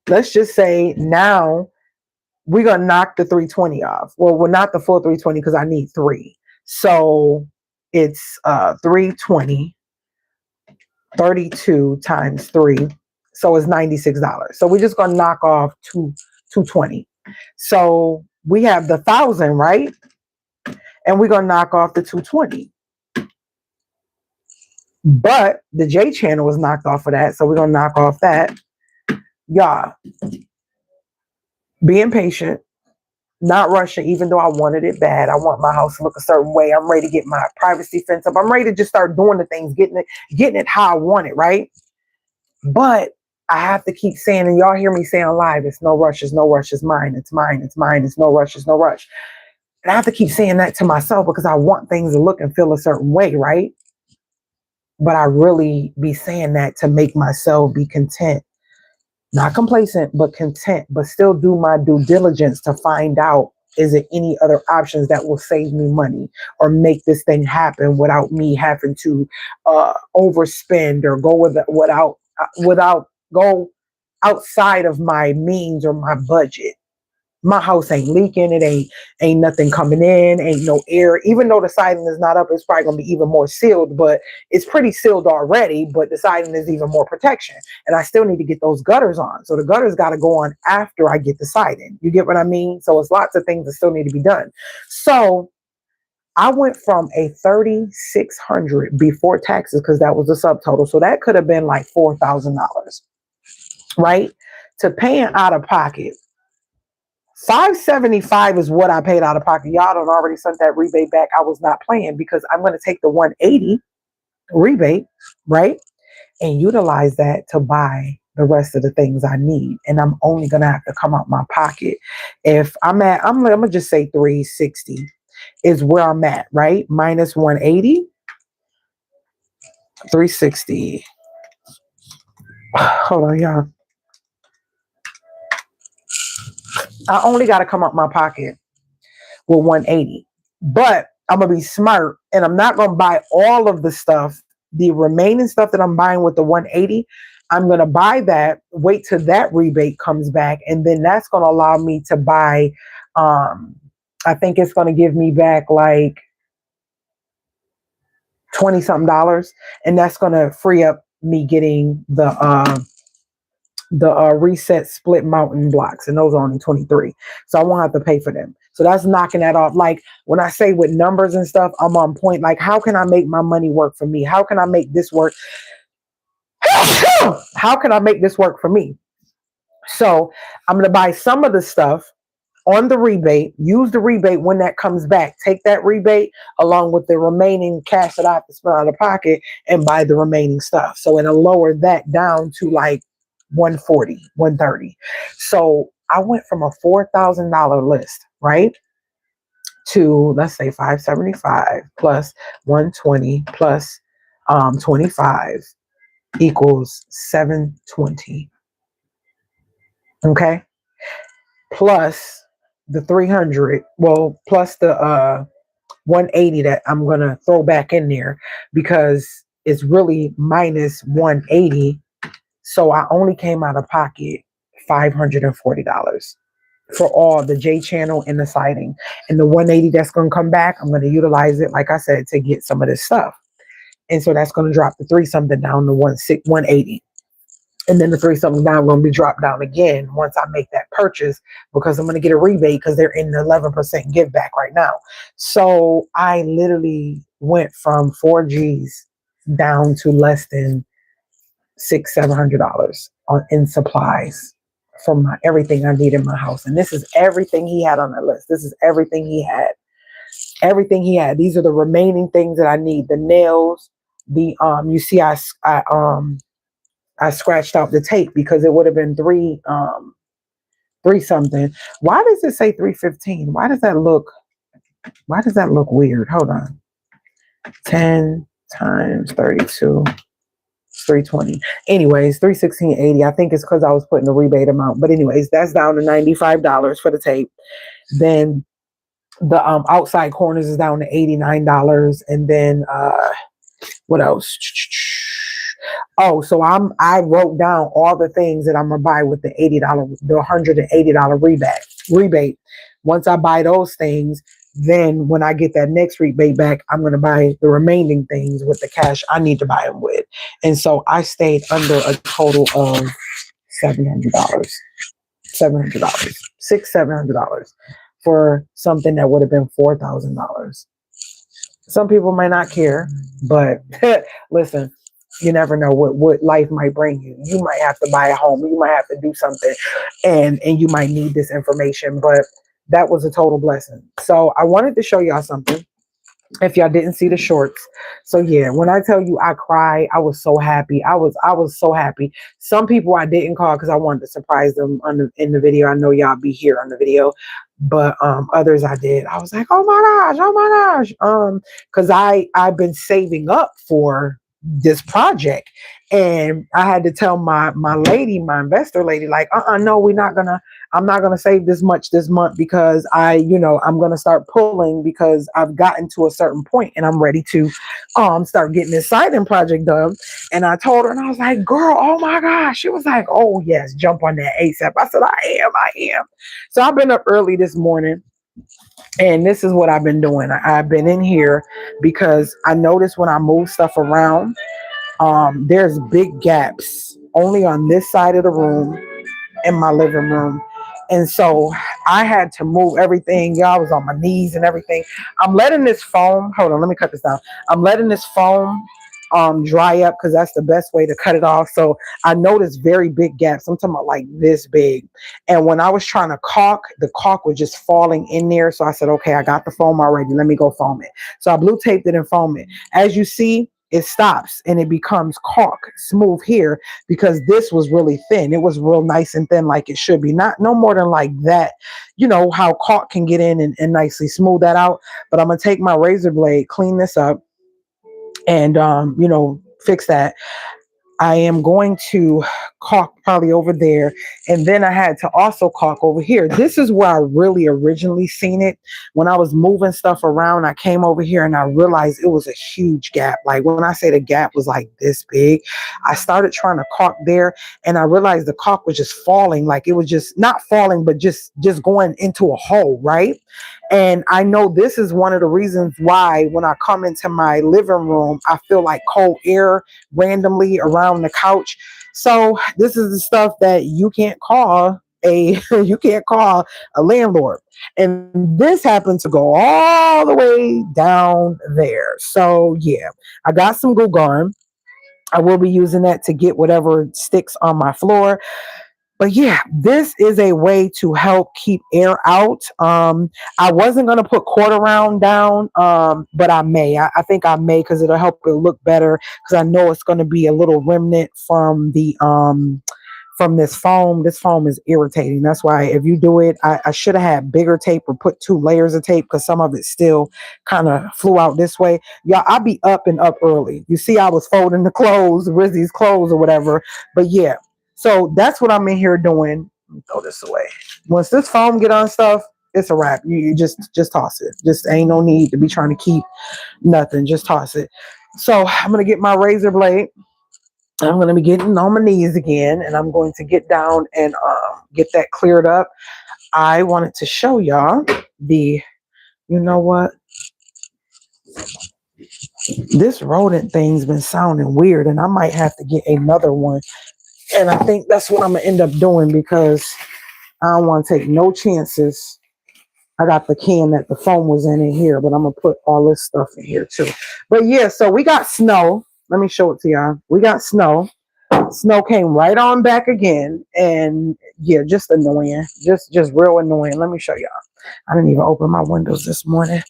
Speaker 1: Let's just say now we're going to knock the 320 off. Well, we're not the full 320 because I need 3. So it's 320. 32 times 3, so it's $96. So we're just gonna knock off 220. So we have the 1,000, right? And we're gonna knock off the 220. But the J channel was knocked off of that, so we're gonna knock off that. Y'all, being patient, not rushing, even though I wanted it bad. I want my house to look a certain way. I'm ready to get my privacy fence up. I'm ready to just start doing the things, getting it how I want it, right? But I have to keep saying, and y'all hear me saying live, it's no rush, it's no rush, it's mine, it's mine, it's mine, it's no rush, it's no rush. And I have to keep saying that to myself because I want things to look and feel a certain way, right? But I really be saying that to make myself be content. Not complacent, but content, but still do my due diligence to find out, is it any other options that will save me money or make this thing happen without me having to overspend or go outside of my means or my budget. My house ain't leaking. It ain't nothing coming in. Ain't no air. Even though the siding is not up, it's probably gonna be even more sealed. But it's pretty sealed already. But the siding is even more protection. And I still need to get those gutters on. So the gutters got to go on after I get the siding. You get what I mean? So it's lots of things that still need to be done. So I went from a $3,600 before taxes, because that was the subtotal. So that could have been like $4,000, right? To paying out of pocket. $575 is what I paid out of pocket. Y'all done already sent that rebate back. I was not playing, because I'm going to take the $180 rebate, right? And utilize that to buy the rest of the things I need. And I'm only going to have to come out my pocket. If I'm going to just say $360 is where I'm at, right? Minus $180, $360. Hold on, y'all. I only got to come up my pocket with $180, but I'm going to be smart, and I'm not going to buy all of the stuff. The remaining stuff that I'm buying with the $180, I'm going to buy that, wait till that rebate comes back. And then that's going to allow me to buy, I think it's going to give me back like $20 something. And that's going to free up me getting the reset split mountain blocks, and those are only 23, so I won't have to pay for them. So that's knocking that off. Like when I say with numbers and stuff, I'm on point. Like, how can I make my money work for me? How can I make this work? How can I make this work for me? So I'm going to buy some of the stuff on the rebate, use the rebate when that comes back, take that rebate along with the remaining cash that I have to spend out of pocket and buy the remaining stuff. So it'll lower that down to like 140, 130. So I went from a $4,000 list, right, to, let's say, 575 plus 120 plus 25 equals 720. Okay, plus the 300, well, plus the 180 that I'm gonna throw back in there, because it's really minus 180. So I only came out of pocket $540. for all the J channel and the siding. And the 180 that's going to come back, I'm going to utilize it, like I said, to get some of this stuff. And so that's going to drop the 3 something down to 180. And then the 3 something down going to be dropped down again once I make that purchase, because I'm going to get a rebate because they're in the 11% give back right now. So I literally went from 4G's down to less than $600-700 in supplies from everything I need in my house. And this is everything he had on the list. This is everything he had. Everything he had. These are the remaining things that I need. The nails, the you see I scratched out the tape because it would have been 3 something. Why does it say 315? Why does that look weird? Hold on. 10 times 32, 320. Anyways, 316.80. I think it's because I was putting the rebate amount. But anyways, that's down to $95 for the tape. Then the outside corners is down to $89. And then what else? Oh, so I wrote down all the things that I'm gonna buy with the $180 rebate. Once I buy those things, then when I get that next rebate back, I'm gonna buy the remaining things with the cash I need to buy them with. And so I stayed under a total of $700. $700 for something that would have been $4,000. Some people might not care, but listen, you never know what life might bring you. You might have to buy a home. You might have to do something, and you might need this information. But that was a total blessing. So I wanted to show y'all something. If y'all didn't see the shorts. So yeah, when I tell you I cried, I was so happy. I was so happy. Some people I didn't call because I wanted to surprise them in the video. I know y'all be here on the video, but others I did. I was like, oh my gosh, because I've been saving up for this project, and I had to tell my investor lady, like, no, I'm not gonna save this much this month because I'm gonna start pulling because I've gotten to a certain point and I'm ready to start getting this siding project done. And I told her, and I was like, girl, oh my gosh. She was like, oh yes, jump on that ASAP. I said, I am. So I've been up early this morning. And this is what I've been doing. I've been in here because I noticed when I move stuff around, there's big gaps only on this side of the room in my living room. And so I had to move everything. Y'all, I was on my knees and everything. I'm letting this foam, hold on, let me cut this down. I'm letting this foam dry up because that's the best way to cut it off. So I noticed very big gaps. I'm talking about like this big. And when I was trying to caulk, the caulk was just falling in there. So I said, okay, I got the foam already. Let me go foam it. So I blue taped it and foamed it. As you see, it stops and it becomes caulk smooth here because this was really thin. It was real nice and thin like it should be. No more than like that. You know how caulk can get in and nicely smooth that out. But I'm going to take my razor blade, clean this up, and fix that. I am going to caulk probably over there. And then I had to also caulk over here. This is where I really originally seen it. When I was moving stuff around, I came over here and I realized it was a huge gap. Like when I say the gap was like this big, I started trying to caulk there and I realized the caulk was just falling. Like it was just not falling, but just going into a hole, right? And I know this is one of the reasons why when I come into my living room, I feel like cold air randomly around the couch. So this is the stuff that you can't call a landlord. And this happened to go all the way down there. So yeah, I got some glue gun. I will be using that to get whatever sticks on my floor. But yeah, this is a way to help keep air out. I wasn't going to put quarter round down, but I may. I think I may because it'll help it look better because I know it's going to be a little remnant from the from this foam. This foam is irritating. That's why if you do it, I should have had bigger tape or put 2 layers of tape because some of it still kind of flew out this way. Yeah, I'll be up early. You see, I was folding the clothes, RIZZY'S clothes or whatever. But yeah. So that's what I'm in here doing. Let me throw this away. Once this foam get on stuff, it's a wrap. You just toss it. Just ain't no need to be trying to keep nothing. Just toss it. So I'm going to get my razor blade. I'm going to be getting on my knees again, and I'm going to get down and get that cleared up. I wanted to show y'all the, you know what? This rodent thing's been sounding weird, and I might have to get another one. And I think that's what I'm gonna end up doing because I don't want to take no chances. I got the can that the foam was in here, but I'm gonna put all this stuff in here too. But yeah, so we got snow. Let me show it to y'all. We got snow. Snow came right on back again, and yeah, just annoying, just real annoying. Let me show y'all. I didn't even open my windows this morning.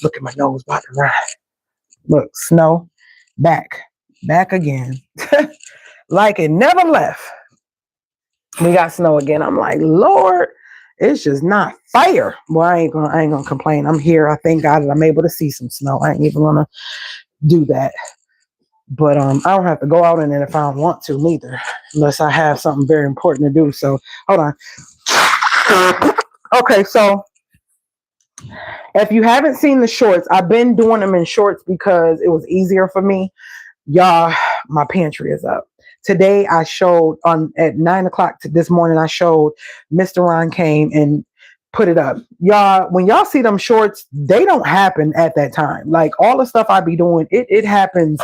Speaker 1: Look at my nose about to run. Look, snow back again, like it never left. We got snow again. I'm like, Lord, it's just not fair. Well, I ain't gonna complain. I'm here. I thank God that I'm able to see some snow. I ain't even gonna do that. But I don't have to go out in it if I don't want to neither, unless I have something very important to do. So hold on. Okay, so if you haven't seen the shorts, I've been doing them in shorts because it was easier for me. Y'all, my pantry is up. Today I showed at 9 o'clock this morning, I showed Mr. Ron came and put it up. Y'all, when y'all see them shorts, they don't happen at that time. Like all the stuff I be doing, it happens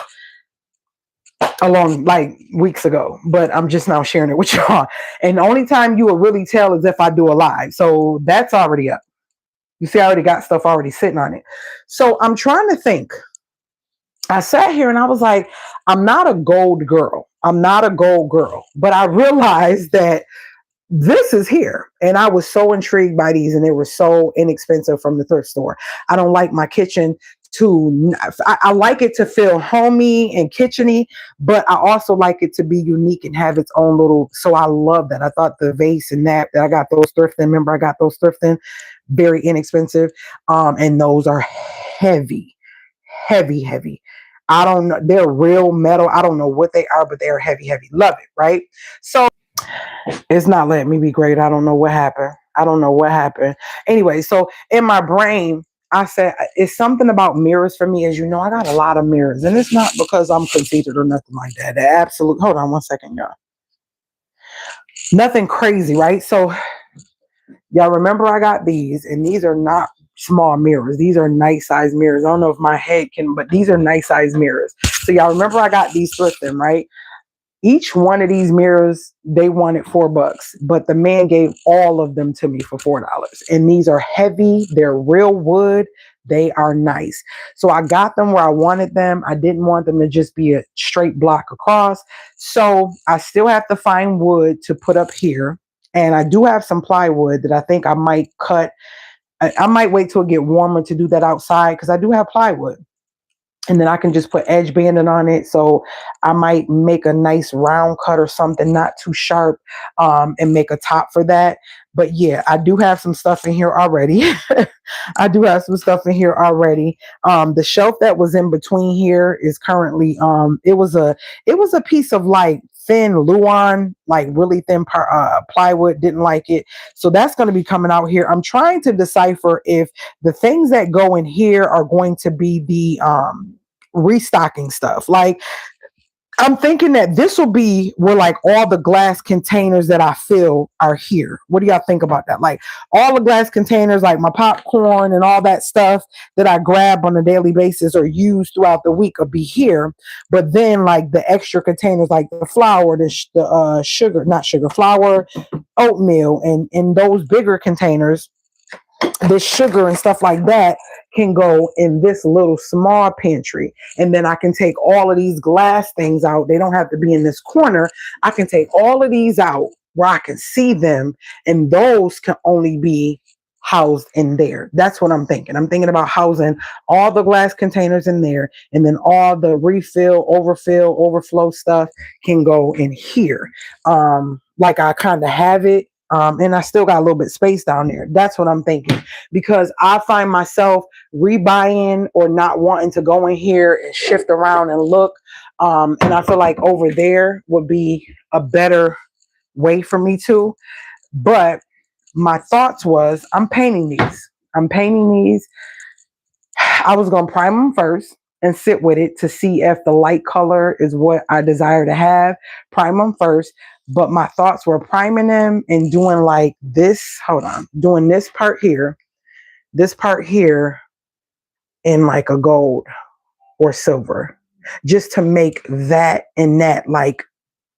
Speaker 1: along like weeks ago, but I'm just now sharing it with y'all. And the only time you will really tell is if I do a live. So that's already up. You see, I already got stuff already sitting on it. So I'm trying to think. I sat here and I was like, I'm not a gold girl. But I realized that this is here. And I was so intrigued by these, and they were so inexpensive from the thrift store. I don't like my kitchen I like it to feel homey and kitcheny, but I also like it to be unique and have its own little, so I love that. I thought the vase and that I got those thrifting. Remember, I got those thrifting, very inexpensive. And those are heavy. I don't know. They're real metal. I don't know what they are, but they're heavy. Love it, right? So it's not letting me be great. I don't know what happened. Anyway, so in my brain, I said, it's something about mirrors for me. As you know, I got a lot of mirrors, and it's not because I'm conceited or nothing like that. Hold on one second, y'all. Nothing crazy, right? So y'all remember I got these, and these are not small mirrors. These are nice size mirrors. I don't know if my head can, but these are nice size mirrors. So y'all remember I got these thrifting, right? Each one of these mirrors, they wanted $4, but the man gave all of them to me for $4. And these are heavy. They're real wood. They are nice. So I got them where I wanted them. I didn't want them to just be a straight block across. So I still have to find wood to put up here. And I do have some plywood that I think I might cut. I might wait till it get warmer to do that outside because I do have plywood. And then I can just put edge banding on it. So I might make a nice round cut or something, not too sharp, and make a top for that. But yeah, I do have some stuff in here already. The shelf that was in between here is currently, it was a piece of like thin Luan, like really thin plywood. Didn't like it. So that's going to be coming out here. I'm trying to decipher if the things that go in here are going to be the restocking stuff. Like I'm thinking that this will be where like all the glass containers that I fill are here. What do y'all think about that? Like all the glass containers, like my popcorn and all that stuff that I grab on a daily basis or use throughout the week will be here. But then like the extra containers, like the flour, flour, oatmeal, and those bigger containers, this sugar and stuff like that can go in this little small pantry. And then I can take all of these glass things out. They don't have to be in this corner. I can take all of these out where I can see them, and those can only be housed in there. That's what I'm thinking. I'm thinking about housing all the glass containers in there, and then all the refill, overflow stuff can go in here. Like I kind of have it. And I still got a little bit of space down there. That's what I'm thinking, because I find myself rebuying or not wanting to go in here and shift around and look. And I feel like over there would be a better way for me to. But my thoughts was, I'm painting these. I was going to prime them first. and sit with it to see if the light color is what I desire to have. Prime them first. But my thoughts were priming them and doing like this. Hold on. Doing this part here in like a gold or silver, just to make that and that like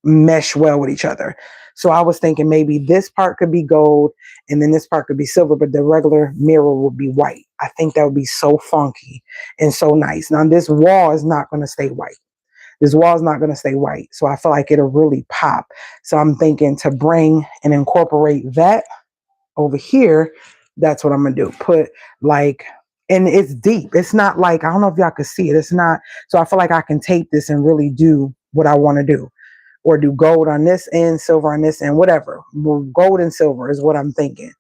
Speaker 1: mesh well with each other. So I was thinking maybe this part could be gold and then this part could be silver, but the regular mirror would be white. I think that would be so funky and so nice. Now this wall is not going to stay white. This wall is not going to stay white. So I feel like it'll really pop. So I'm thinking to bring and incorporate that over here. That's what I'm going to do. Put like, and it's deep. It's not like, I don't know if y'all can see it. It's not. So I feel like I can take this and really do what I want to do, or do gold on this end, silver on this end, whatever. Well, gold and silver is what I'm thinking.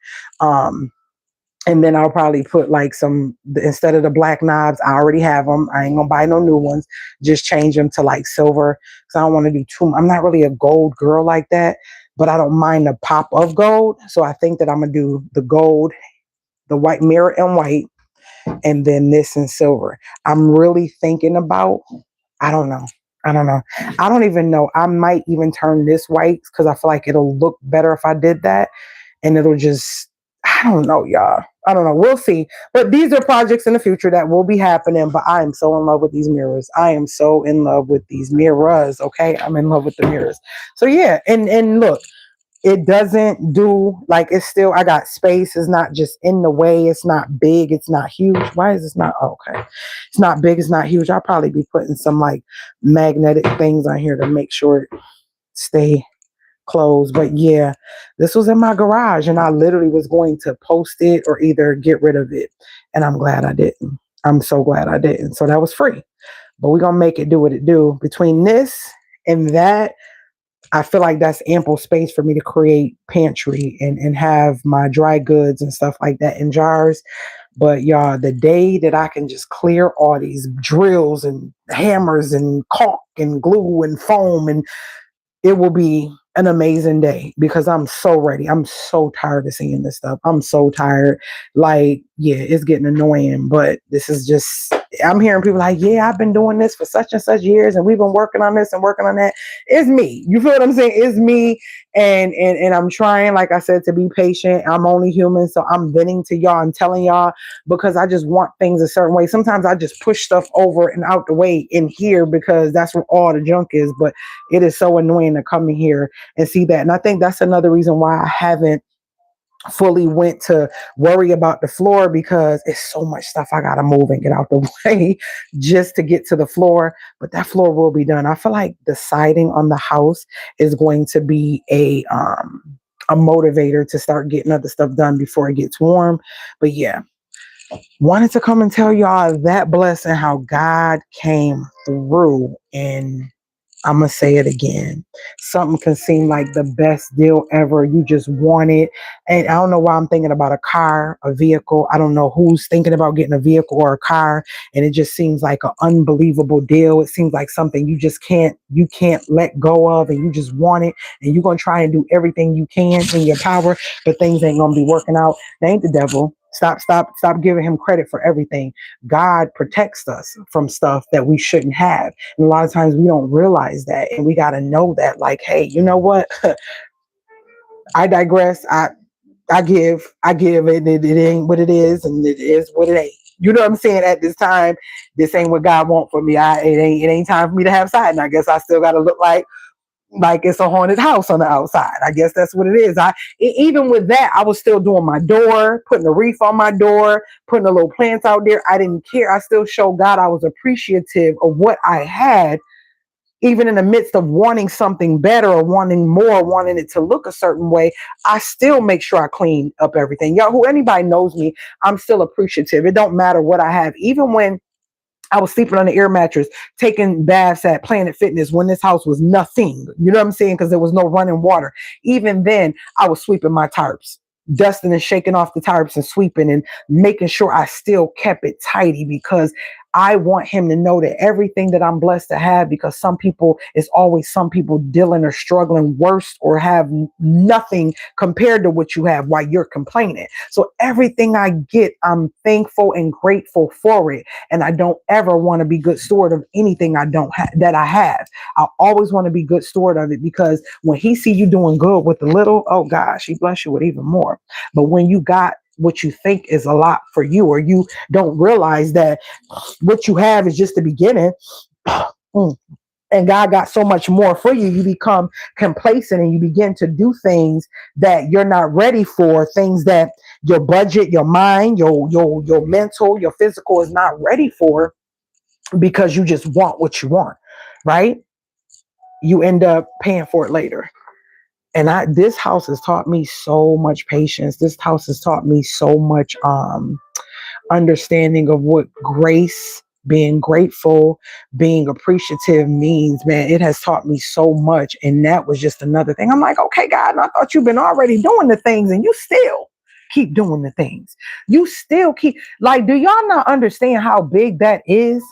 Speaker 1: And then I'll probably put like some, instead of the black knobs, I already have them. I ain't gonna buy no new ones. Just change them to like silver. Cause I don't want to do too, I'm not really a gold girl like that, but I don't mind the pop of gold. So I think that I'm gonna do the gold, the white mirror and white, and then this in silver. I'm really thinking about, I don't know. I don't even know. I might even turn this white because I feel like it'll look better if I did that. And it'll just, I don't know, y'all. I don't know. We'll see. But these are projects in the future that will be happening. But I am so in love with these mirrors. I am so in love with these mirrors. Okay. I'm in love with the mirrors. So yeah. And look, it doesn't do like, it's still, I got space. It's not just in the way. It's not big. It's not huge. Why is this not? Oh, okay. It's not big. It's not huge. I'll probably be putting some like magnetic things on here to make sure it stay closed. But yeah, this was in my garage and I literally was going to post it or either get rid of it. And I'm glad I didn't. I'm so glad I didn't. So that was free. But we're going to make it do what it do. Between this and that, I feel like that's ample space for me to create pantry and have my dry goods and stuff like that in jars. But y'all, the day that I can just clear all these drills and hammers and caulk and glue and foam, and it will be an amazing day because I'm so ready. I'm so tired of seeing this stuff. I'm so tired. Like, yeah, it's getting annoying, but this is just, I'm hearing people like, yeah, I've been doing this for such and such years and we've been working on this and working on that. It's me. You feel what I'm saying? It's me. And I'm trying, like I said, to be patient. I'm only human. So I'm venting to y'all and telling y'all because I just want things a certain way. Sometimes I just push stuff over and out the way in here because that's where all the junk is. But it is so annoying to come in here and see that. And I think that's another reason why I haven't fully went to worry about the floor, because it's so much stuff I gotta move and get out the way just to get to the floor. But that floor will be done. I feel like the siding on the house is going to be a motivator to start getting other stuff done before it gets warm. But yeah, wanted to come and tell y'all that blessing, how God came through. And I'm going to say it again. Something can seem like the best deal ever. You just want it. And I don't know why I'm thinking about a car, a vehicle. I don't know who's thinking about getting a vehicle or a car. And it just seems like an unbelievable deal. It seems like something you can't let go of, and you just want it. And you're going to try and do everything you can in your power, but things ain't going to be working out. They ain't the devil. Stop giving him credit for everything. God protects us from stuff that we shouldn't have. And a lot of times we don't realize that. And we got to know that, like, hey, you know what? I digress. I give it. It ain't what it is. And it is what it ain't. You know what I'm saying? At this time, this ain't what God wants for me. It ain't time for me to have siding. I guess I still got to look like it's a haunted house on the outside. I guess that's what it is. Even with that, I was still doing my door, putting a wreath on my door, putting the little plants out there. I didn't care. I still showed God I was appreciative of what I had, even in the midst of wanting something better or wanting more, wanting it to look a certain way. I still make sure I clean up everything. Y'all, anybody knows me, I'm still appreciative. It don't matter what I have. Even when I was sleeping on the air mattress, taking baths at Planet Fitness when this house was nothing. You know what I'm saying? Because there was no running water. Even then, I was sweeping my tarps, dusting and shaking off the tarps and sweeping and making sure I still kept it tidy, because I want him to know that everything that I'm blessed to have, because some people, it's always some people dealing or struggling worse or have nothing compared to what you have while you're complaining. So everything I get, I'm thankful and grateful for it. And I don't ever want to be good steward of anything I don't have that I have. I always want to be good steward of it, because when he see you doing good with the little, oh gosh, he bless you with even more. But when you got what you think is a lot for you, or you don't realize that what you have is just the beginning, and God got so much more for you, you become complacent and you begin to do things that you're not ready for, things that your budget, your mind, your mental, your physical is not ready for, because you just want what you want, right? You end up paying for it later. And this house has taught me so much patience. This house has taught me so much understanding of what grace, being grateful, being appreciative means, man. It has taught me so much. And that was just another thing. I'm like, okay, God, I thought you've been already doing the things, and you still keep doing the things. You still keep, like, do y'all not understand how big that is?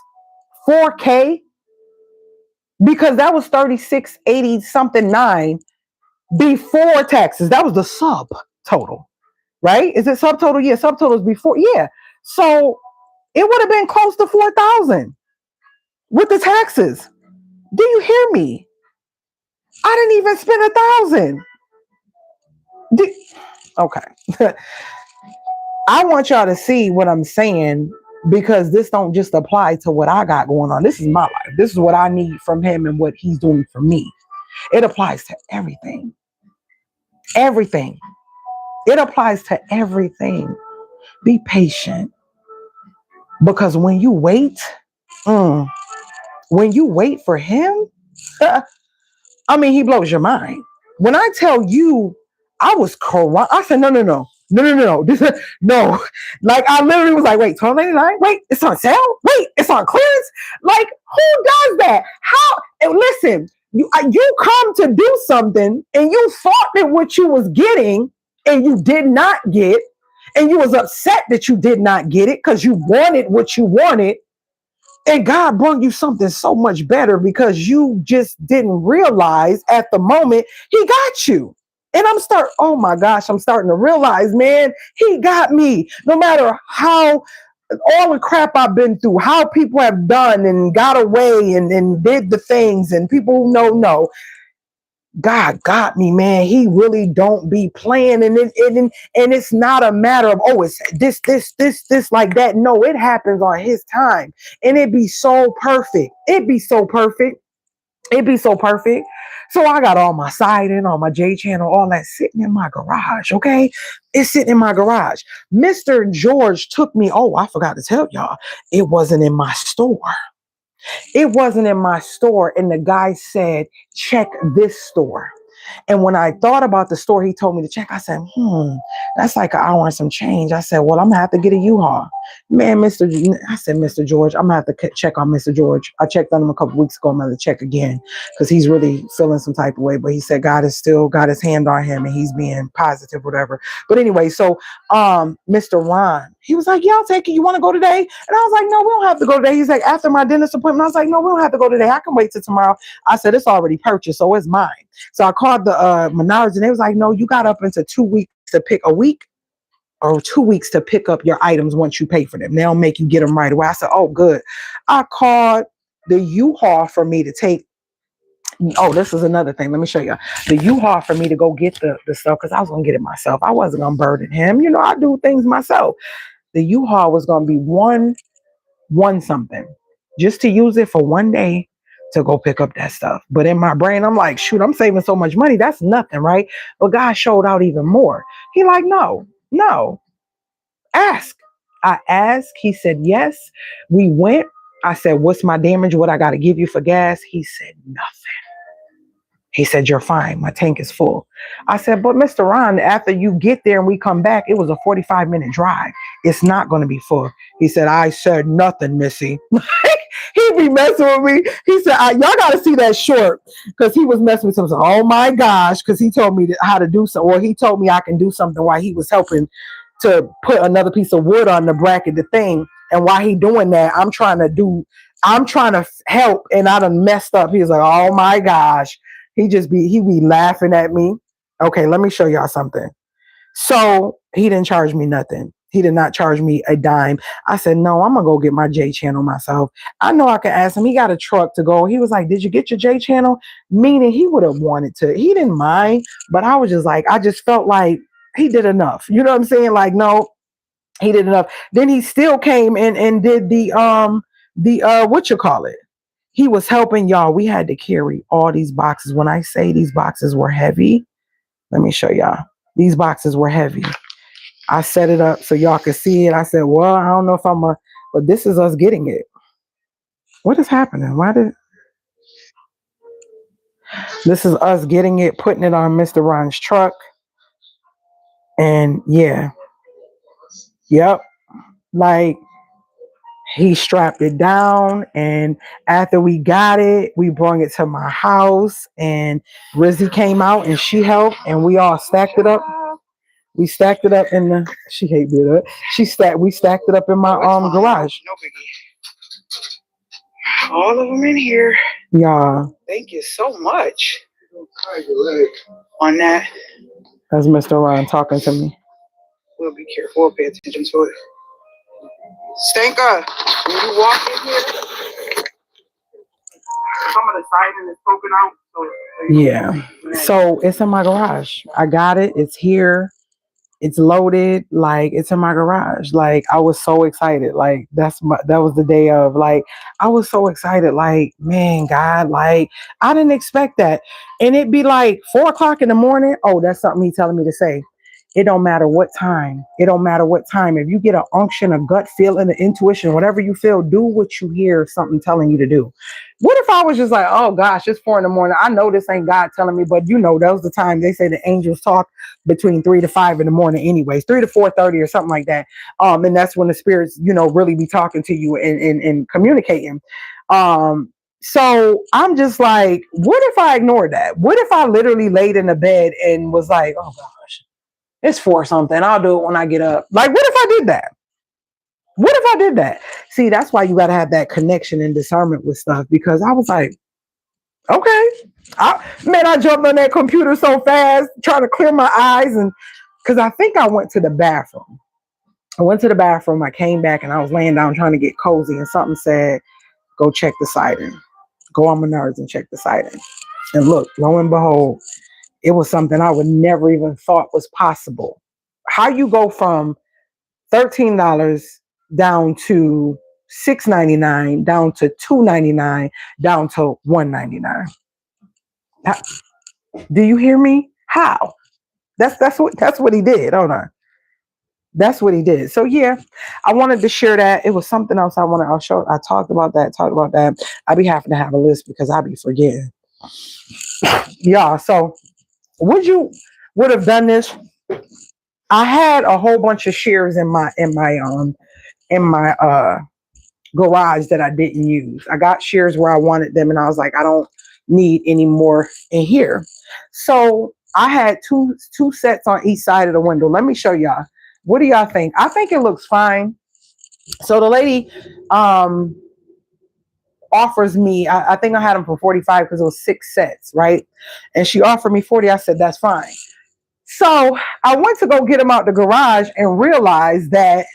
Speaker 1: 4K? Because that was 3680 something 9 before taxes. That was the sub total, right? Is it subtotal? Yeah, subtotal is before. Yeah. So it would have been close to 4,000 with the taxes. Do you hear me? I didn't even spend 1,000. Okay. I want y'all to see what I'm saying, because this don't just apply to what I got going on. This is my life. This is what I need from him and what he's doing for me. It applies to everything. Everything. It applies to everything. Be patient. Because when you wait for him, I mean, he blows your mind. When I tell you, I was crying. I said, no. No. Like, I literally was like, wait, $12.99? Wait, it's on sale? Wait, it's on clearance? Like, who does that? How? And listen, you come to do something, and you thought that what you was getting and you did not get, and you was upset that you did not get it because you wanted what you wanted. And God brought you something so much better because you just didn't realize at the moment he got you. And oh my gosh, I'm starting to realize, man, he got me. No matter how, all the crap I've been through, how people have done and got away and did the things, and people who no. God got me, man. He really don't be playing. And it's not a matter of, oh, it's this, like that. No, it happens on his time. And it be so perfect. It be so perfect. So I got all my siding, all my J channel, all that sitting in my garage. Okay. It's sitting in my garage. Mr. George took me. Oh, I forgot to tell y'all. It wasn't in my store. It wasn't in my store. And the guy said, check this store. And when I thought about the store he told me to check, I said, that's like an hour and some change. I said, well, I'm going to have to get a U-Haul. Man, Mr. George, I'm going to have to check on Mr. George. I checked on him a couple weeks ago. I'm going to check again because he's really feeling some type of way. But he said God has still got his hand on him and he's being positive, whatever. But anyway, so Mr. Ron, he was like, yeah, I'll take it. You want to go today? And I was like, no, we don't have to go today. He's like, after my dentist appointment. I was like, no, we don't have to go today. I can wait till tomorrow. I said, it's already purchased, so it's mine. So I called the Menards and they was like, no, you got up into 2 weeks to pick a week or 2 weeks to pick up your items once you pay for them. They'll make you get them right away. I said, oh, good. I called the U-Haul for me to take. Oh, this is another thing. Let me show you. The U-Haul for me to go get the stuff because I was going to get it myself. I wasn't going to burden him. You know, I do things myself. The U-Haul was going to be one something just to use it for one day to go pick up that stuff. But in my brain, I'm like, shoot, I'm saving so much money. That's nothing, right? But God showed out even more. He like, no, ask. I asked. He said, yes. We went. I said, what's my damage? What I got to give you for gas? He said, nothing. He said, you're fine. My tank is full. I said, but Mr. Ron, after you get there and we come back, it was a 45-minute drive. It's not going to be full. He said, I said nothing, Missy. He be messing with me. He said, y'all got to see that short because he was messing with something. Oh, my gosh, because he told me how to do something. Or he told me I can do something while he was helping to put another piece of wood on the bracket, the thing. And while he doing that, I'm trying to help, and I done messed up. He's like, oh my gosh. He be laughing at me. Okay, let me show y'all something. So he didn't charge me nothing. He did not charge me a dime. I said, no, I'm gonna go get my J channel myself. I know I could ask him. He got a truck to go. He was like, did you get your J channel? Meaning he would have wanted to. He didn't mind, but I was just like, I just felt like he did enough. You know what I'm saying? Like, no, he did enough. Then he still came in and did the what you call it? He was helping y'all. We had to carry all these boxes. When I say these boxes were heavy, let me show y'all. These boxes were heavy. I set it up so y'all could see it. I said, well, I don't know if but this is us getting it. What is happening? This is us getting it, putting it on Mr. Ron's truck. And yeah. Yep. Like, he strapped it down, and after we got it, we brought it to my house, and Rizzy came out and she helped, and we all stacked it up. We stacked it up in the. She hate me that. We stacked it up in my garage. No biggie. All of them in here. Yeah. Thank you so much. On that. That's Mr. Ron talking to me. We'll be careful. We'll pay attention to it. Stanka, when you walk in here, some of the siding is poking out. Yeah. So it's in my garage. I got it. It's here. It's loaded. Like, it's in my garage. Like, I was so excited. Like, that was the day of, like, I was so excited. Like, man, God, like, I didn't expect that. And it'd be like 4 o'clock in the morning. Oh, that's something he's telling me to say. It don't matter what time. It don't matter what time. If you get an unction, a gut feeling, an intuition, whatever you feel, do what you hear something telling you to do. What if I was just like, oh gosh, it's 4 in the morning. I know this ain't God telling me, but that was the time they say the angels talk between 3 to 5 in the morning anyways, 3 to 4:30 or something like that. And that's when the spirits, really be talking to you and communicating. So I'm just like, what if I ignored that? What if I literally laid in the bed and was like, oh gosh, it's 4 something. I'll do it when I get up. Like, what if I did that? What if I did that? See, that's why you got to have that connection and discernment with stuff, because I was like, okay. I jumped on that computer so fast, trying to clear my eyes. And because I think I went to the bathroom. I came back and I was laying down trying to get cozy, and something said, go check the siding. Go on Menards and check the siding. And look, lo and behold, it was something I would never even thought was possible. How you go from $13 down to $6.99, down to $2.99, down to $1.99. Do you hear me? How? That's what he did. Hold on. That's what he did. So yeah, I wanted to share that. It was something else I'll show. I talked about that. I'd be happy to have a list because I'd be forgetting. Yeah. So would have done this? I had a whole bunch of shears in my garage that I didn't use. I got shears where I wanted them, and I was like, I don't need any more in here. So I had two sets on each side of the window. Let me show y'all. What do y'all think? I think it looks fine. So the lady offers me, I think I had them for $45 because it was 6 sets, right? And she offered me $40. I said, that's fine. So I went to go get them out the garage and realized that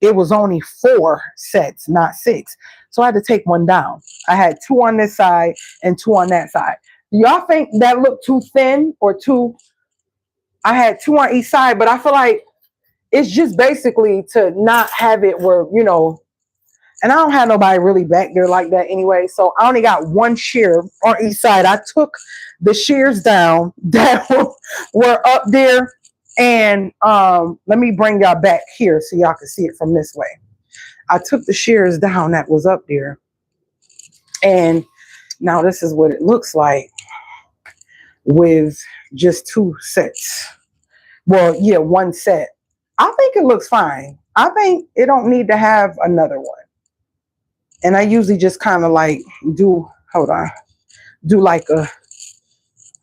Speaker 1: it was only 4 sets, not 6. So I had to take one down. I had 2 on this side and 2 on that side. Do y'all think that looked too thin or too? I had 2 on each side, but I feel like it's just basically to not have it where, and I don't have nobody really back there like that anyway. So I only got 1 shear on each side. I took the shears down that were up there. And let me bring y'all back here so y'all can see it from this way. I took the shears down that was up there. And now this is what it looks like with just 2 sets. Well, yeah, 1 set. I think it looks fine. I think it don't need to have another one. And I usually just kind of like do like a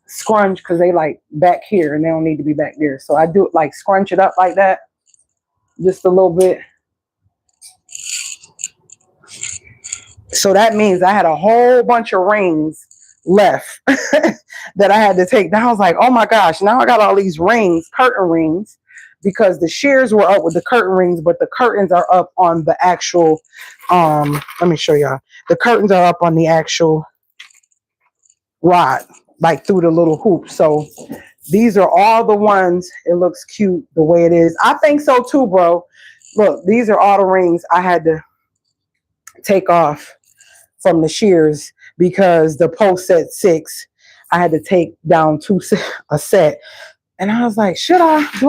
Speaker 1: scrunch because they like back here and they don't need to be back there. So I do it like scrunch it up like that. Just a little bit. So that means I had a whole bunch of rings left that I had to take. Now I was like, oh my gosh, now I got all these rings, curtain rings, because the shears were up with the curtain rings, but the curtains are up on the actual, let me show y'all. The curtains are up on the actual rod, like through the little hoop. So these are all the ones. It looks cute the way it is. I think so too, bro. Look, these are all the rings I had to take off from the shears because the post said 6. I had to take down a set. And I was like, do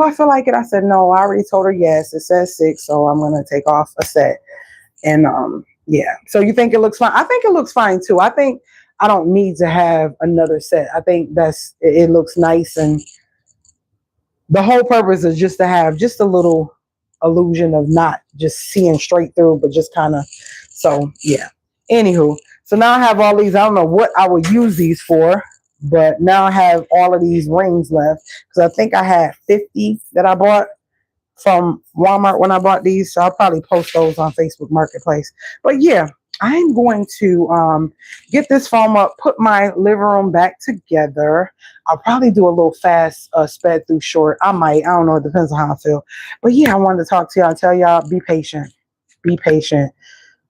Speaker 1: I feel like it? I said, no, I already told her yes. It says 6, so I'm going to take off a set. And yeah. So you think it looks fine? I think it looks fine too. I think I don't need to have another set. I think it looks nice, and the whole purpose is just to have just a little illusion of not just seeing straight through, but just kind of, so yeah. Anywho, so now I have all these. I don't know what I would use these for, but now I have all of these rings left because I think I had 50 that I bought from Walmart when I bought these. So I'll probably post those on Facebook Marketplace. But yeah, I'm going to get this foam up, put my living room back together. I'll probably do a little fast sped through short. I don't know. It depends on how I feel. But yeah, I wanted to talk to y'all and tell y'all, be patient. Be patient.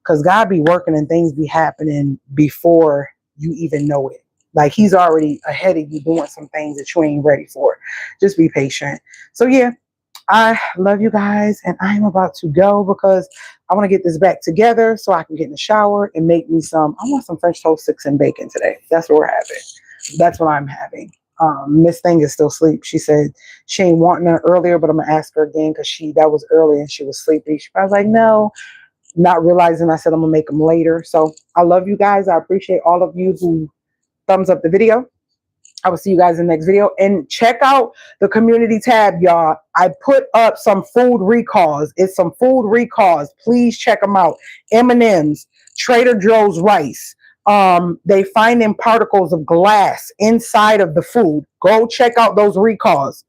Speaker 1: Because God be working and things be happening before you even know it. Like he's already ahead of you doing some things that you ain't ready for. Just be patient. So yeah, I love you guys, and I'm about to go because I want to get this back together so I can get in the shower and make me I want some French toast sticks and bacon today. That's what we're having. That's what I'm having. Miss Thing is still asleep. She said she ain't wanting it earlier, but I'm going to ask her again because that was early and she was sleepy. I was like, no, not realizing I said I'm going to make them later. So I love you guys. I appreciate all of you who thumbs up the video. I will see you guys in the next video. And check out the community tab, y'all. I put up some food recalls. It's some food recalls. Please check them out. M&M's, Trader Joe's rice. They finding particles of glass inside of the food. Go check out those recalls.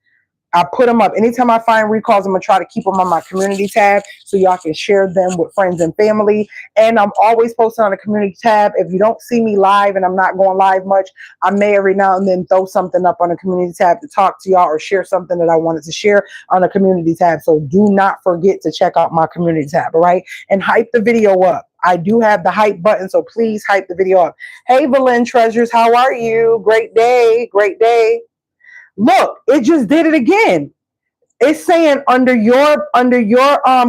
Speaker 1: I put them up. Anytime I find recalls, I'm going to try to keep them on my community tab so y'all can share them with friends and family. And I'm always posting on the community tab. If you don't see me live and I'm not going live much, I may every now and then throw something up on the community tab to talk to y'all or share something that I wanted to share on the community tab. So do not forget to check out my community tab, all right? And hype the video up. I do have the hype button, so please hype the video up. Hey, Belen Treasures, how are you? Great day. Great day. Look, it just did it again. It's saying under your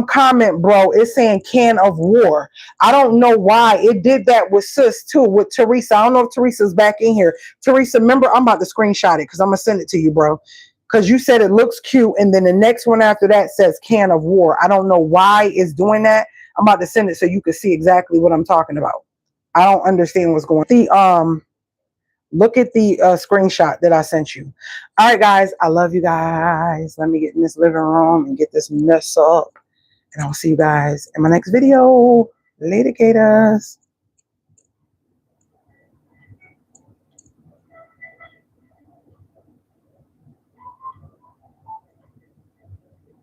Speaker 1: comment, bro, it's saying can of war. I don't know why. It did that with sis too, with Teresa. I don't know if Teresa's back in here. Teresa, remember, I'm about to screenshot it because I'm gonna send it to you, bro. Because you said it looks cute, and then the next one after that says can of war. I don't know why it's doing that. I'm about to send it so you can see exactly what I'm talking about. I don't understand what's going on. Look at the screenshot that I sent you. All right, guys. I love you guys. Let me get in this living room and get this mess up. And I'll see you guys in my next video. Later, Gators.